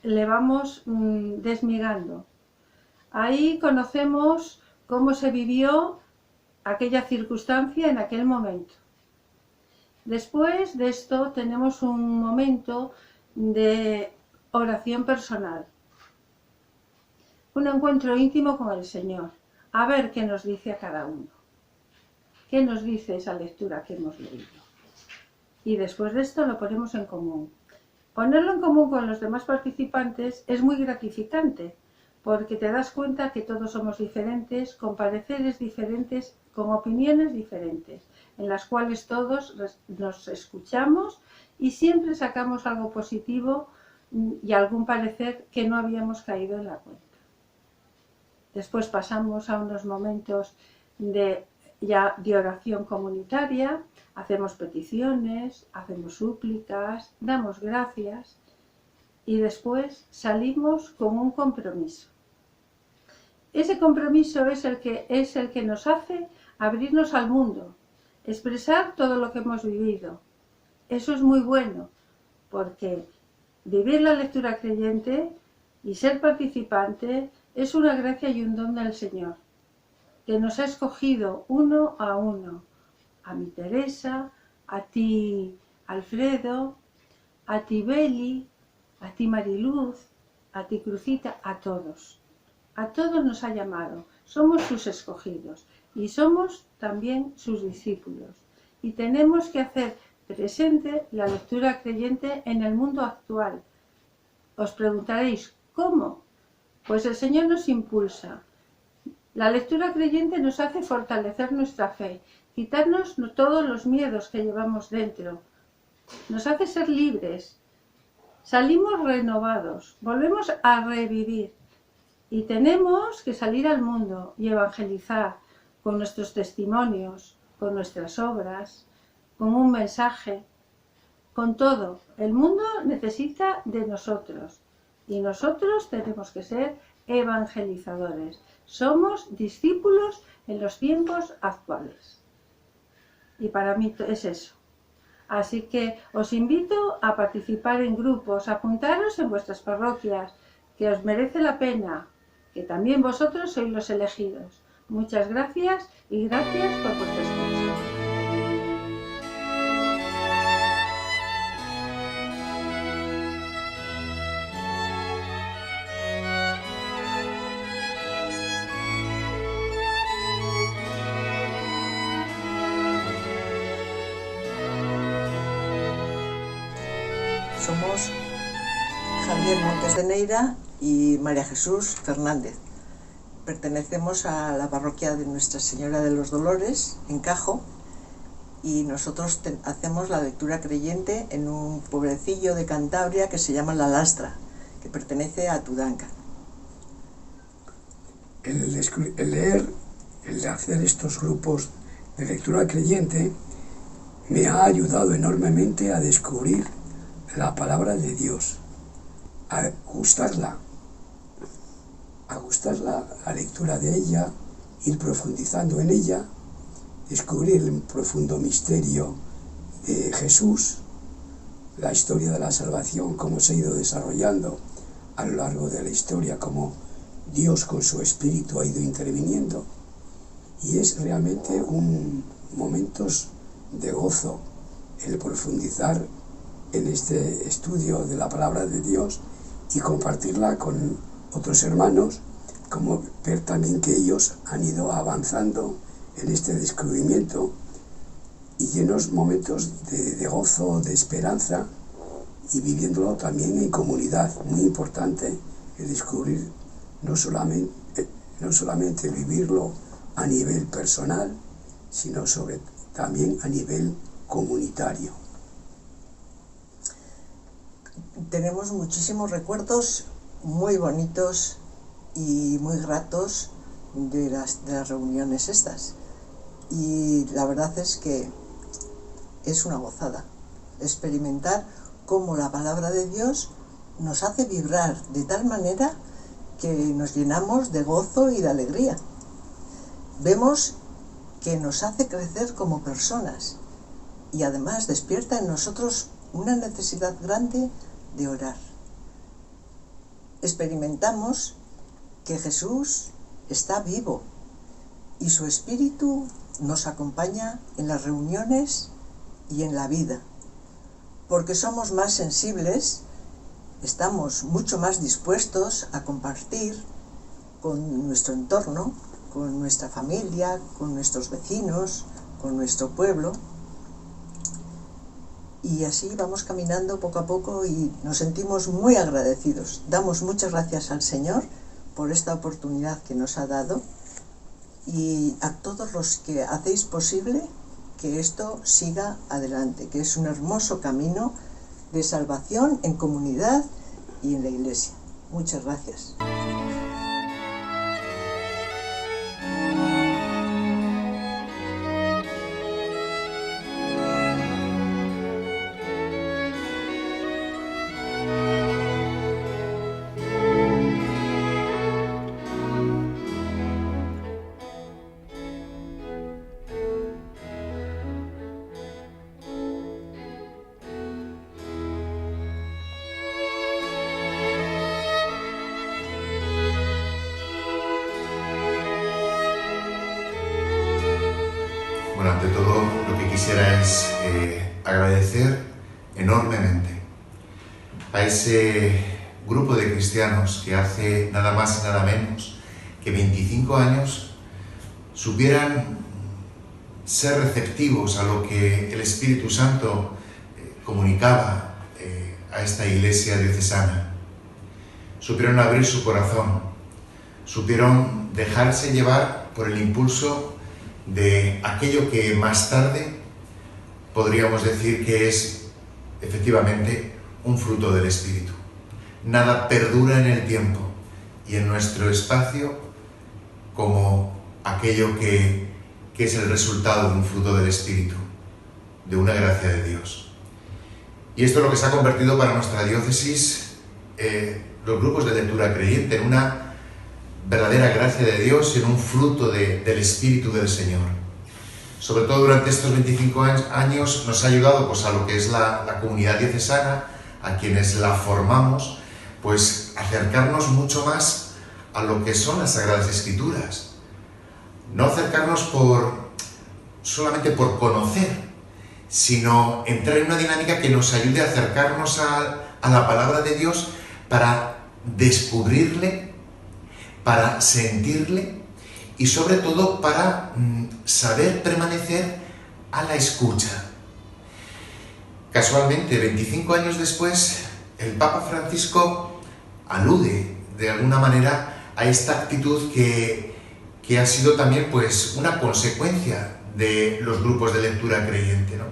le vamos desmigando. Ahí conocemos cómo se vivió aquella circunstancia en aquel momento. Después de esto tenemos un momento de oración personal, un encuentro íntimo con el Señor, a ver qué nos dice a cada uno, qué nos dice esa lectura que hemos leído. Y después de esto lo ponemos en común. Ponerlo en común con los demás participantes es muy gratificante, porque te das cuenta que todos somos diferentes, con pareceres diferentes, con opiniones diferentes, en las cuales todos nos escuchamos y siempre sacamos algo positivo y algún parecer que no habíamos caído en la cuenta. Después pasamos a unos momentos de oración comunitaria, hacemos peticiones, hacemos súplicas, damos gracias y después salimos con un compromiso. Ese compromiso es el que nos hace abrirnos al mundo, expresar todo lo que hemos vivido. Eso es muy bueno, porque vivir la lectura creyente y ser participante es una gracia y un don del Señor, que nos ha escogido uno, a mi Teresa, a ti Alfredo, a ti Beli, a ti Mariluz, a ti Crucita, a todos nos ha llamado, somos sus escogidos y somos también sus discípulos y tenemos que hacer presente la lectura creyente en el mundo actual. Os preguntaréis, ¿cómo? Pues el Señor nos impulsa. La lectura creyente nos hace fortalecer nuestra fe, quitarnos todos los miedos que llevamos dentro, nos hace ser libres, salimos renovados, volvemos a revivir y tenemos que salir al mundo y evangelizar con nuestros testimonios, con nuestras obras, con un mensaje, con todo. El mundo necesita de nosotros y nosotros tenemos que ser evangelizadores. Somos discípulos en los tiempos actuales. Y para mí es eso. Así que os invito a participar en grupos, a apuntaros en vuestras parroquias, que os merece la pena, que también vosotros sois los elegidos. Muchas gracias y gracias por vuestra escucha. Somos Javier Montes de Neira y María Jesús Fernández. Pertenecemos a la parroquia de Nuestra Señora de los Dolores, en Cajo, y nosotros hacemos la lectura creyente en un pueblecillo de Cantabria que se llama La Lastra, que pertenece a Tudanca. El leer, el hacer estos grupos de lectura creyente me ha ayudado enormemente a descubrir la palabra de Dios, a gustarla, la lectura de ella, ir profundizando en ella, descubrir el profundo misterio de Jesús, la historia de la salvación, cómo se ha ido desarrollando a lo largo de la historia, cómo Dios con su Espíritu ha ido interviniendo, y es realmente momentos de gozo el profundizar en este estudio de la palabra de Dios y compartirla con otros hermanos, como ver también que ellos han ido avanzando en este descubrimiento, y llenos momentos de gozo, de esperanza, y viviéndolo también en comunidad. Muy importante el descubrir, no solamente vivirlo a nivel personal, sino también a nivel comunitario. Tenemos muchísimos recuerdos muy bonitos y muy gratos de las reuniones estas, y la verdad es que es una gozada experimentar cómo la palabra de Dios nos hace vibrar de tal manera que nos llenamos de gozo y de alegría. Vemos que nos hace crecer como personas y además despierta en nosotros una necesidad grande de orar. Experimentamos que Jesús está vivo y su Espíritu nos acompaña en las reuniones y en la vida, porque somos más sensibles, estamos mucho más dispuestos a compartir con nuestro entorno, con nuestra familia, con nuestros vecinos, con nuestro pueblo, y así vamos caminando poco a poco y nos sentimos muy agradecidos. Damos muchas gracias al Señor por esta oportunidad que nos ha dado, y a todos los que hacéis posible que esto siga adelante, que es un hermoso camino de salvación en comunidad y en la Iglesia. Muchas gracias. Bueno, ante todo lo que quisiera es agradecer enormemente a ese grupo de cristianos que hace nada más y nada menos que 25 años supieran ser receptivos a lo que el Espíritu Santo comunicaba a esta iglesia diocesana. Supieron abrir su corazón, supieron dejarse llevar por el impulso de aquello que más tarde podríamos decir que es efectivamente un fruto del Espíritu. Nada perdura en el tiempo y en nuestro espacio como aquello que es el resultado de un fruto del Espíritu, de una gracia de Dios. Y esto es lo que se ha convertido para nuestra diócesis, los grupos de lectura creyente, en una verdadera gracia de Dios, en un fruto del Espíritu del Señor. Sobre todo durante estos 25 años nos ha ayudado pues, a lo que es la comunidad diocesana, a quienes la formamos, pues acercarnos mucho más a lo que son las Sagradas Escrituras. No acercarnos solamente por conocer, sino entrar en una dinámica que nos ayude a acercarnos a la palabra de Dios para descubrirle, para sentirle y sobre todo para saber permanecer a la escucha. Casualmente, 25 años después, el Papa Francisco alude de alguna manera a esta actitud que ha sido también pues, una consecuencia de los grupos de lectura creyente, ¿no?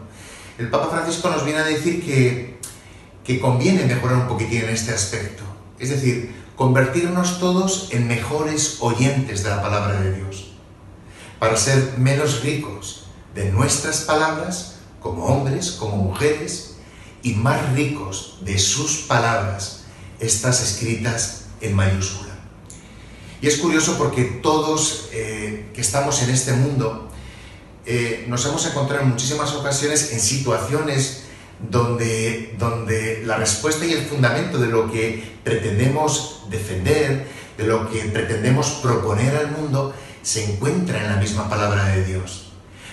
El Papa Francisco nos viene a decir que conviene mejorar un poquitín en este aspecto, es decir, convertirnos todos en mejores oyentes de la palabra de Dios, para ser menos ricos de nuestras palabras como hombres, como mujeres, y más ricos de sus palabras, estas escritas en mayúscula. Y es curioso porque todos que estamos en este mundo nos hemos encontrado en muchísimas ocasiones en situaciones donde la respuesta y el fundamento de lo que pretendemos defender, de lo que pretendemos proponer al mundo, se encuentra en la misma palabra de Dios.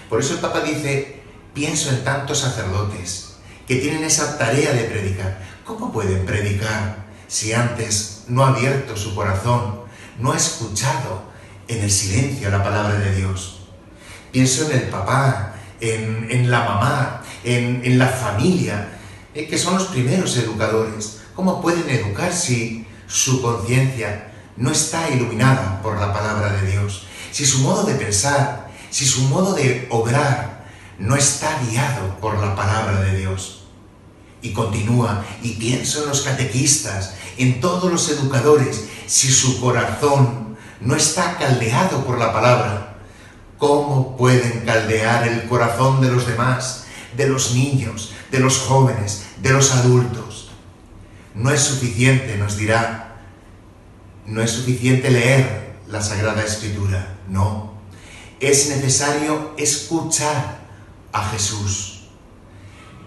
Por eso el Papa dice, pienso en tantos sacerdotes que tienen esa tarea de predicar. ¿Cómo pueden predicar si antes no ha abierto su corazón, no ha escuchado en el silencio la palabra de Dios? Pienso en el papá, en la mamá, en la familia, que son los primeros educadores. ¿Cómo pueden educar si su conciencia no está iluminada por la palabra de Dios? Si su modo de pensar, si su modo de obrar no está guiado por la palabra de Dios. Y continúa, y pienso en los catequistas, en todos los educadores, si su corazón no está caldeado por la palabra, ¿cómo pueden caldear el corazón de los demás, de los niños, de los jóvenes, de los adultos? No es suficiente, nos dirá, no es suficiente leer la Sagrada Escritura, no. Es necesario escuchar a Jesús,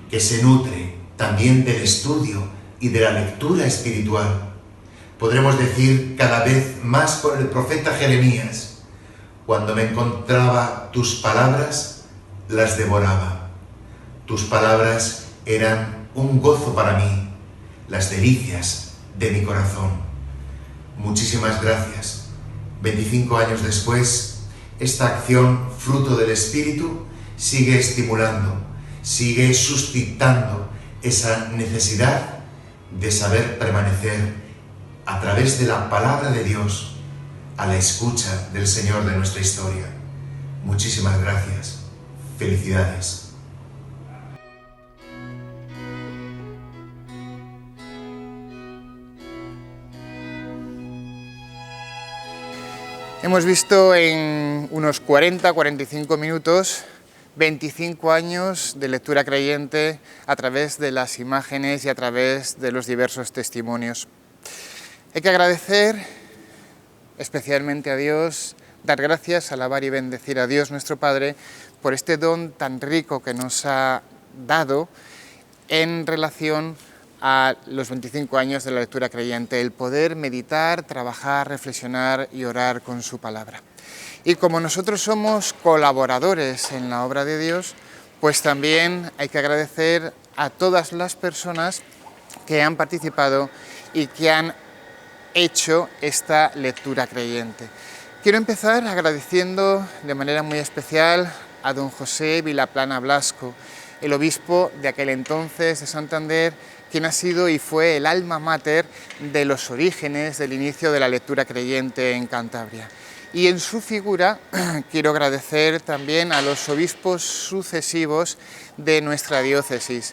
que se nutre también del estudio y de la lectura espiritual. Podremos decir cada vez más con el profeta Jeremías, cuando me encontraba tus palabras, las devoraba. Tus palabras eran un gozo para mí, las delicias de mi corazón. Muchísimas gracias. 25 años después, esta acción, fruto del Espíritu, sigue estimulando, sigue suscitando esa necesidad de saber permanecer a través de la palabra de Dios a la escucha del Señor de nuestra historia. Muchísimas gracias. Felicidades. Hemos visto en unos 40-45 minutos 25 años de lectura creyente a través de las imágenes y a través de los diversos testimonios. Hay que agradecer especialmente a Dios, dar gracias, alabar y bendecir a Dios nuestro Padre por este don tan rico que nos ha dado en relación a los 25 años de la lectura creyente, el poder meditar, trabajar, reflexionar y orar con su palabra. Y como nosotros somos colaboradores en la obra de Dios, pues también hay que agradecer a todas las personas que han participado y que han hecho esta lectura creyente. Quiero empezar agradeciendo de manera muy especial a don José Vilaplana Blasco, el obispo de aquel entonces de Santander, quien ha sido y fue el alma mater de los orígenes del inicio de la lectura creyente en Cantabria. Y en su figura quiero agradecer también a los obispos sucesivos de nuestra diócesis,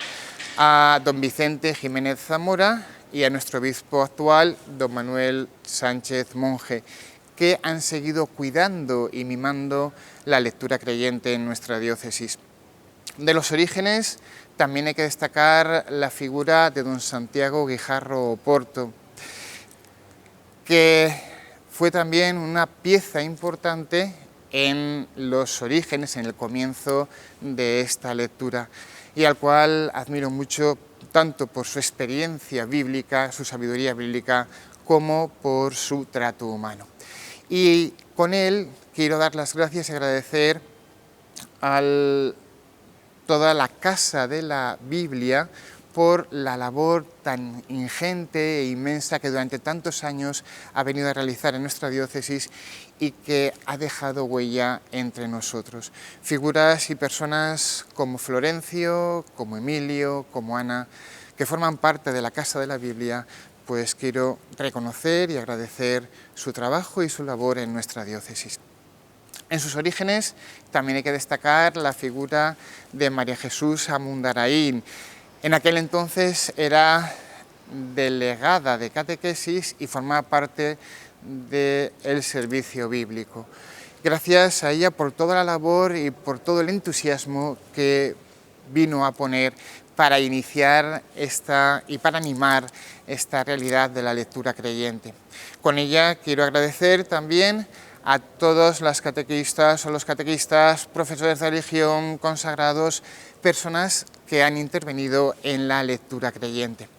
a don Vicente Jiménez Zamora y a nuestro obispo actual, don Manuel Sánchez Monje, que han seguido cuidando y mimando la lectura creyente en nuestra diócesis. De los orígenes también hay que destacar la figura de don Santiago Guijarro Oporto, que fue también una pieza importante en los orígenes, en el comienzo de esta lectura, y al cual admiro mucho tanto por su experiencia bíblica, su sabiduría bíblica, como por su trato humano. Y con él quiero dar las gracias y agradecer a toda la Casa de la Biblia por la labor tan ingente e inmensa que durante tantos años ha venido a realizar en nuestra diócesis y que ha dejado huella entre nosotros. Figuras y personas como Florencio, como Emilio, como Ana, que forman parte de la Casa de la Biblia, pues quiero reconocer y agradecer su trabajo y su labor en nuestra diócesis. En sus orígenes también hay que destacar la figura de María Jesús Amundarain. En aquel entonces era delegada de catequesis y formaba parte del servicio bíblico. Gracias a ella por toda la labor y por todo el entusiasmo que vino a poner para iniciar y para animar esta realidad de la lectura creyente. Con ella quiero agradecer también a todos las catequistas o los catequistas, profesores de religión, consagrados, personas que han intervenido en la lectura creyente.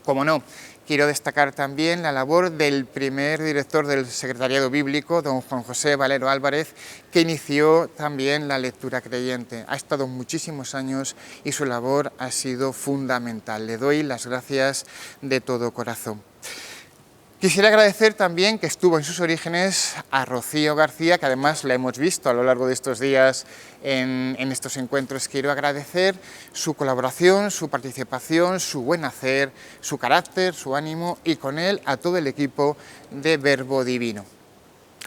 Como no, quiero destacar también la labor del primer director del Secretariado Bíblico, don Juan José Valero Álvarez, que inició también la lectura creyente. Ha estado muchísimos años y su labor ha sido fundamental. Le doy las gracias de todo corazón. Quisiera agradecer también que estuvo en sus orígenes a Rocío García, que además la hemos visto a lo largo de estos días en estos encuentros. Quiero agradecer su colaboración, su participación, su buen hacer, su carácter, su ánimo y con él a todo el equipo de Verbo Divino.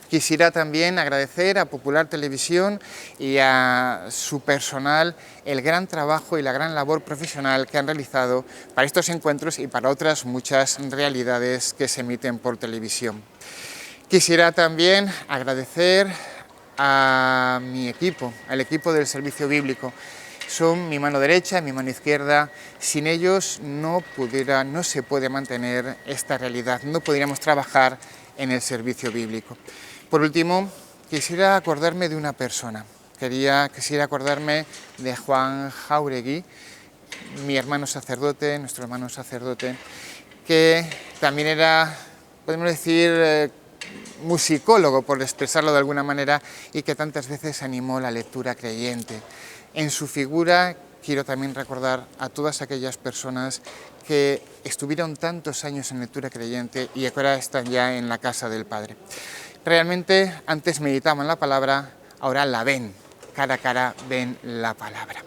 Quisiera también agradecer a Popular Televisión y a su personal el gran trabajo y la gran labor profesional que han realizado para estos encuentros y para otras muchas realidades que se emiten por televisión. Quisiera también agradecer a mi equipo, al equipo del Servicio Bíblico. Son mi mano derecha, mi mano izquierda. Sin ellos no se puede mantener esta realidad, no podríamos trabajar en el servicio bíblico. Por último, quisiera acordarme de una persona. Quisiera acordarme de Juan Jauregui, mi hermano sacerdote, nuestro hermano sacerdote, que también era, podemos decir, musicólogo, por expresarlo de alguna manera, y que tantas veces animó la lectura creyente. En su figura quiero también recordar a todas aquellas personas que estuvieron tantos años en lectura creyente y que ahora están ya en la casa del Padre. Realmente antes meditaban la palabra, ahora la ven, cara a cara ven la palabra.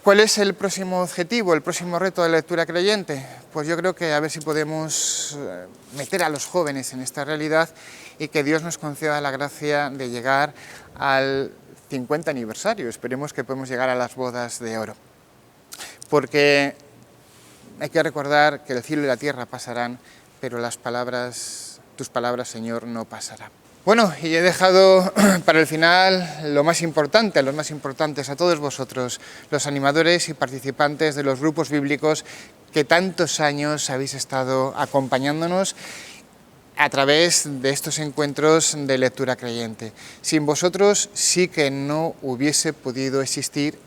¿Cuál es el próximo objetivo, el próximo reto de la lectura creyente? Pues yo creo que a ver si podemos meter a los jóvenes en esta realidad y que Dios nos conceda la gracia de llegar al 50 aniversario. Esperemos que podamos llegar a las bodas de oro. Porque hay que recordar que el cielo y la tierra pasarán, pero tus palabras, Señor, no pasarán. Bueno, y he dejado para el final lo más importante, a los más importantes, a todos vosotros, los animadores y participantes de los grupos bíblicos que tantos años habéis estado acompañándonos a través de estos encuentros de lectura creyente. Sin vosotros sí que no hubiese podido existir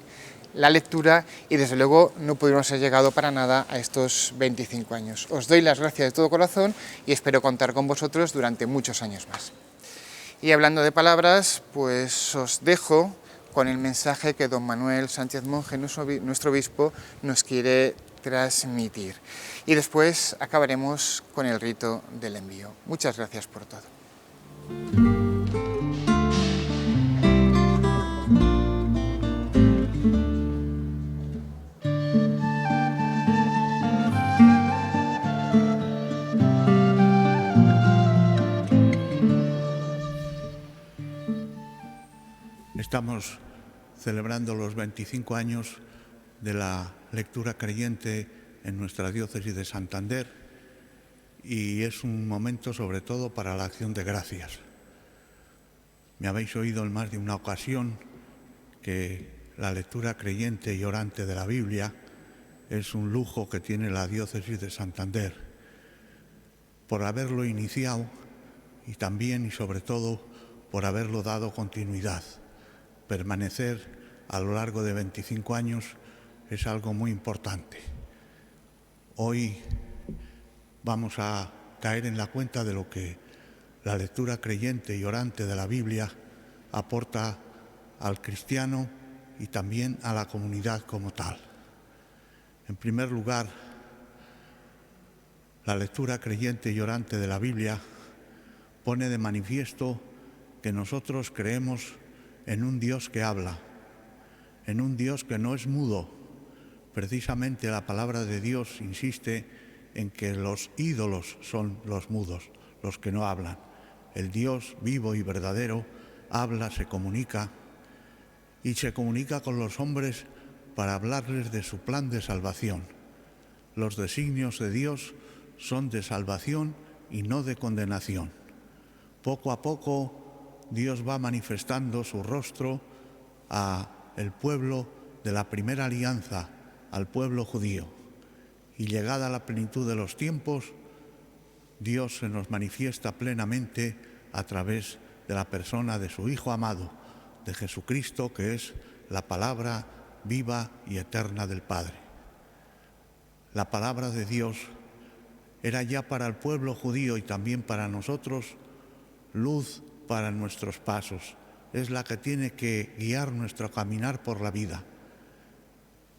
la lectura y desde luego no pudiéramos haber llegado para nada a estos 25 años. Os doy las gracias de todo corazón y espero contar con vosotros durante muchos años más. Y hablando de palabras, pues os dejo con el mensaje que don Manuel Sánchez Monje, nuestro obispo, nos quiere transmitir. Y después acabaremos con el rito del envío. Muchas gracias por todo. Estamos celebrando los 25 años de la lectura creyente en nuestra diócesis de Santander y es un momento sobre todo para la acción de gracias. Me habéis oído en más de una ocasión que la lectura creyente y orante de la Biblia es un lujo que tiene la diócesis de Santander. Por haberlo iniciado y también y sobre todo por haberlo dado continuidad. Permanecer a lo largo de 25 años es algo muy importante. Hoy vamos a caer en la cuenta de lo que la lectura creyente y orante de la Biblia aporta al cristiano y también a la comunidad como tal. En primer lugar, la lectura creyente y orante de la Biblia pone de manifiesto que nosotros creemos en un Dios que habla, en un Dios que no es mudo. Precisamente la palabra de Dios insiste en que los ídolos son los mudos, los que no hablan. El Dios vivo y verdadero habla, se comunica, y se comunica con los hombres para hablarles de su plan de salvación. Los designios de Dios son de salvación y no de condenación. Poco a poco Dios va manifestando su rostro al pueblo de la primera alianza, al pueblo judío. Y llegada la plenitud de los tiempos, Dios se nos manifiesta plenamente a través de la persona de su Hijo amado, de Jesucristo, que es la palabra viva y eterna del Padre. La palabra de Dios era ya para el pueblo judío y también para nosotros luz para nuestros pasos. Es la que tiene que guiar nuestro caminar por la vida.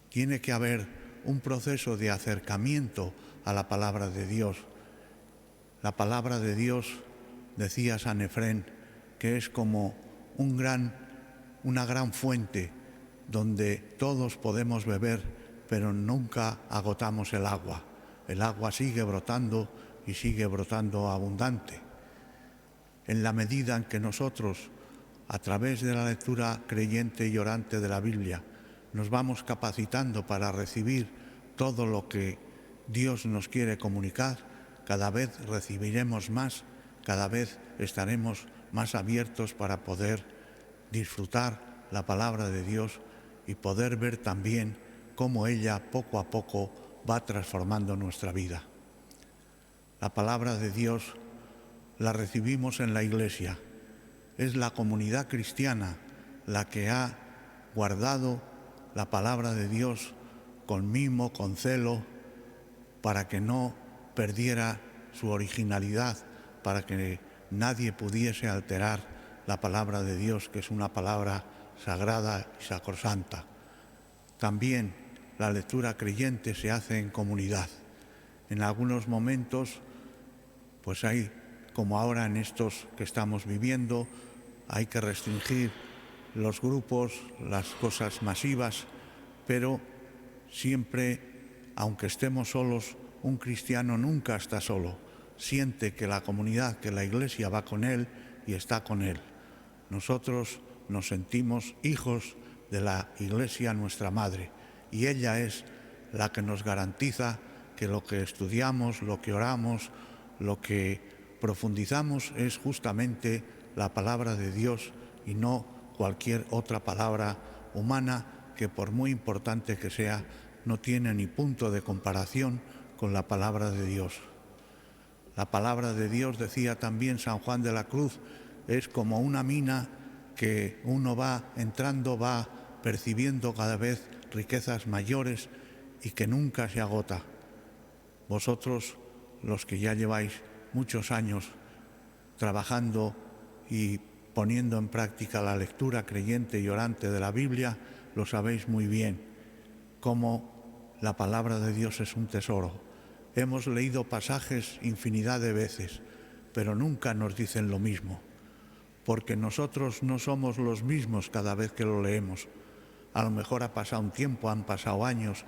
Tiene que haber un proceso de acercamiento a la palabra de Dios. La palabra de Dios, decía San Efrén, que es como una gran fuente donde todos podemos beber, pero nunca agotamos el agua. El agua sigue brotando y sigue brotando abundante. En la medida en que nosotros, a través de la lectura creyente y orante de la Biblia, nos vamos capacitando para recibir todo lo que Dios nos quiere comunicar, cada vez recibiremos más, cada vez estaremos más abiertos para poder disfrutar la palabra de Dios y poder ver también cómo ella poco a poco va transformando nuestra vida. La palabra de Dios la recibimos en la Iglesia. Es la comunidad cristiana la que ha guardado la palabra de Dios con mimo, con celo, para que no perdiera su originalidad, para que nadie pudiese alterar la palabra de Dios, que es una palabra sagrada y sacrosanta. También la lectura creyente se hace en comunidad. En algunos momentos, pues hay, como ahora en estos que estamos viviendo, hay que restringir los grupos, las cosas masivas, pero siempre, aunque estemos solos, un cristiano nunca está solo. Siente que la comunidad, que la Iglesia va con él y está con él. Nosotros nos sentimos hijos de la Iglesia, nuestra madre, y ella es la que nos garantiza que lo que estudiamos, lo que oramos, lo que profundizamos es justamente la palabra de Dios y no cualquier otra palabra humana que, por muy importante que sea, no tiene ni punto de comparación con la palabra de Dios. La palabra de Dios, decía también San Juan de la Cruz, es como una mina que uno va entrando, va percibiendo cada vez riquezas mayores y que nunca se agota. Vosotros, los que ya lleváis muchos años trabajando y poniendo en práctica la lectura creyente y orante de la Biblia, lo sabéis muy bien, cómo la palabra de Dios es un tesoro. Hemos leído pasajes infinidad de veces, pero nunca nos dicen lo mismo, porque nosotros no somos los mismos cada vez que lo leemos. A lo mejor ha pasado un tiempo, han pasado años,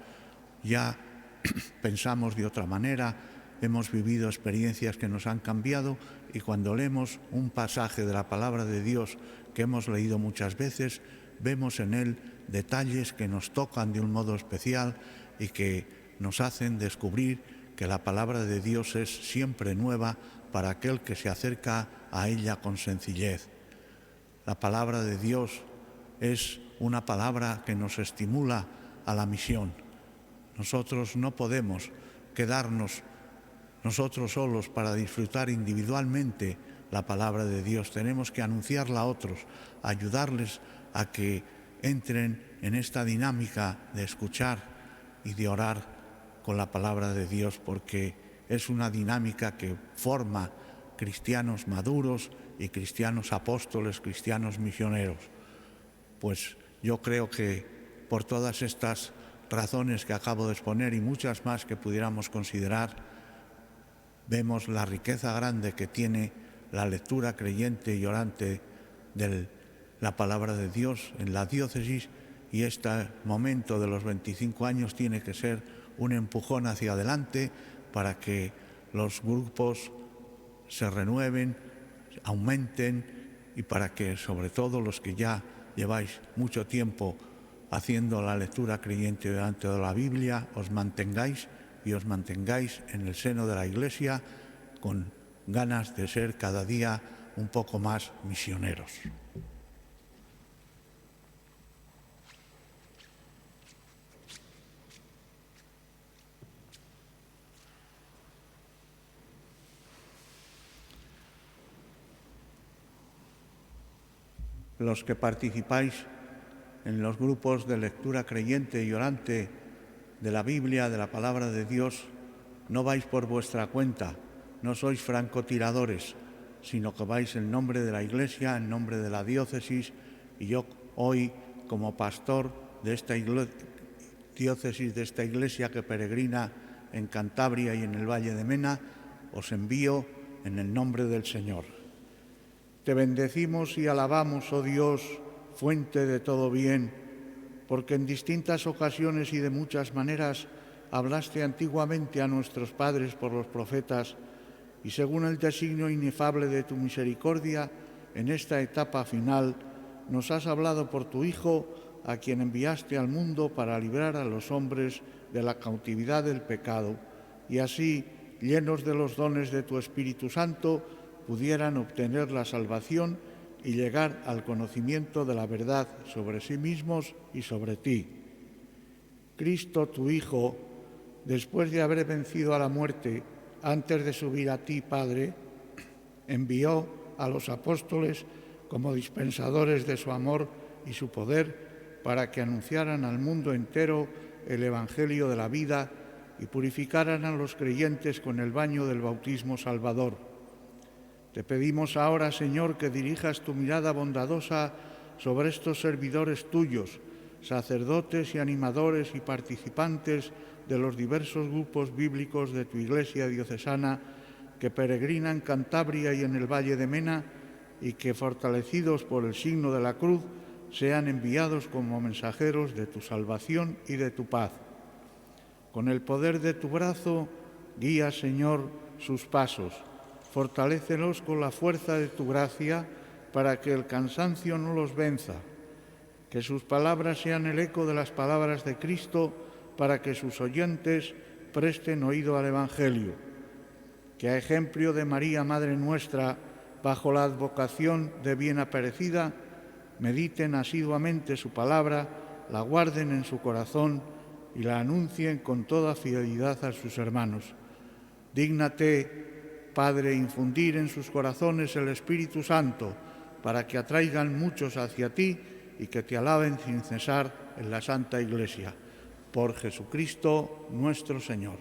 ya pensamos de otra manera, hemos vivido experiencias que nos han cambiado, y cuando leemos un pasaje de la palabra de Dios que hemos leído muchas veces, vemos en él detalles que nos tocan de un modo especial y que nos hacen descubrir que la palabra de Dios es siempre nueva para aquel que se acerca a ella con sencillez. La palabra de Dios es una palabra que nos estimula a la misión. Nosotros no podemos quedarnos nosotros solos para disfrutar individualmente la palabra de Dios. Tenemos que anunciarla a otros, ayudarles a que entren en esta dinámica de escuchar y de orar con la palabra de Dios, porque es una dinámica que forma cristianos maduros y cristianos apóstoles, cristianos misioneros. Pues yo creo que por todas estas razones que acabo de exponer y muchas más que pudiéramos considerar, vemos la riqueza grande que tiene la lectura creyente y orante de la palabra de Dios en la diócesis, y este momento de los 25 años tiene que ser un empujón hacia adelante para que los grupos se renueven, aumenten y para que, sobre todo los que ya lleváis mucho tiempo haciendo la lectura creyente delante de la Biblia, os mantengáis en el seno de la Iglesia con ganas de ser cada día un poco más misioneros. Los que participáis en los grupos de lectura creyente y orante de la Biblia, de la Palabra de Dios, no vais por vuestra cuenta, no sois francotiradores, sino que vais en nombre de la Iglesia, en nombre de la diócesis, y yo hoy, como pastor de esta diócesis, de esta Iglesia que peregrina en Cantabria y en el Valle de Mena, os envío en el nombre del Señor. Te bendecimos y alabamos, oh Dios, fuente de todo bien, porque en distintas ocasiones y de muchas maneras hablaste antiguamente a nuestros padres por los profetas, y según el designio inefable de tu misericordia, en esta etapa final nos has hablado por tu Hijo, a quien enviaste al mundo para librar a los hombres de la cautividad del pecado, y así, llenos de los dones de tu Espíritu Santo, pudieran obtener la salvación y llegar al conocimiento de la verdad sobre sí mismos y sobre ti. Cristo, tu Hijo, después de haber vencido a la muerte, antes de subir a ti, Padre, envió a los apóstoles como dispensadores de su amor y su poder para que anunciaran al mundo entero el Evangelio de la vida y purificaran a los creyentes con el baño del bautismo salvador. Te pedimos ahora, Señor, que dirijas tu mirada bondadosa sobre estos servidores tuyos, sacerdotes y animadores y participantes de los diversos grupos bíblicos de tu Iglesia diocesana que peregrinan en Cantabria y en el Valle de Mena, y que, fortalecidos por el signo de la cruz, sean enviados como mensajeros de tu salvación y de tu paz. Con el poder de tu brazo, guía, Señor, sus pasos. Fortalécelos con la fuerza de tu gracia para que el cansancio no los venza. Que sus palabras sean el eco de las palabras de Cristo para que sus oyentes presten oído al Evangelio. Que a ejemplo de María, Madre nuestra, bajo la advocación de bien aparecida, mediten asiduamente su palabra, la guarden en su corazón y la anuncien con toda fidelidad a sus hermanos. Dígnate, Padre, infundir en sus corazones el Espíritu Santo para que atraigan muchos hacia ti y que te alaben sin cesar en la Santa Iglesia. Por Jesucristo nuestro Señor.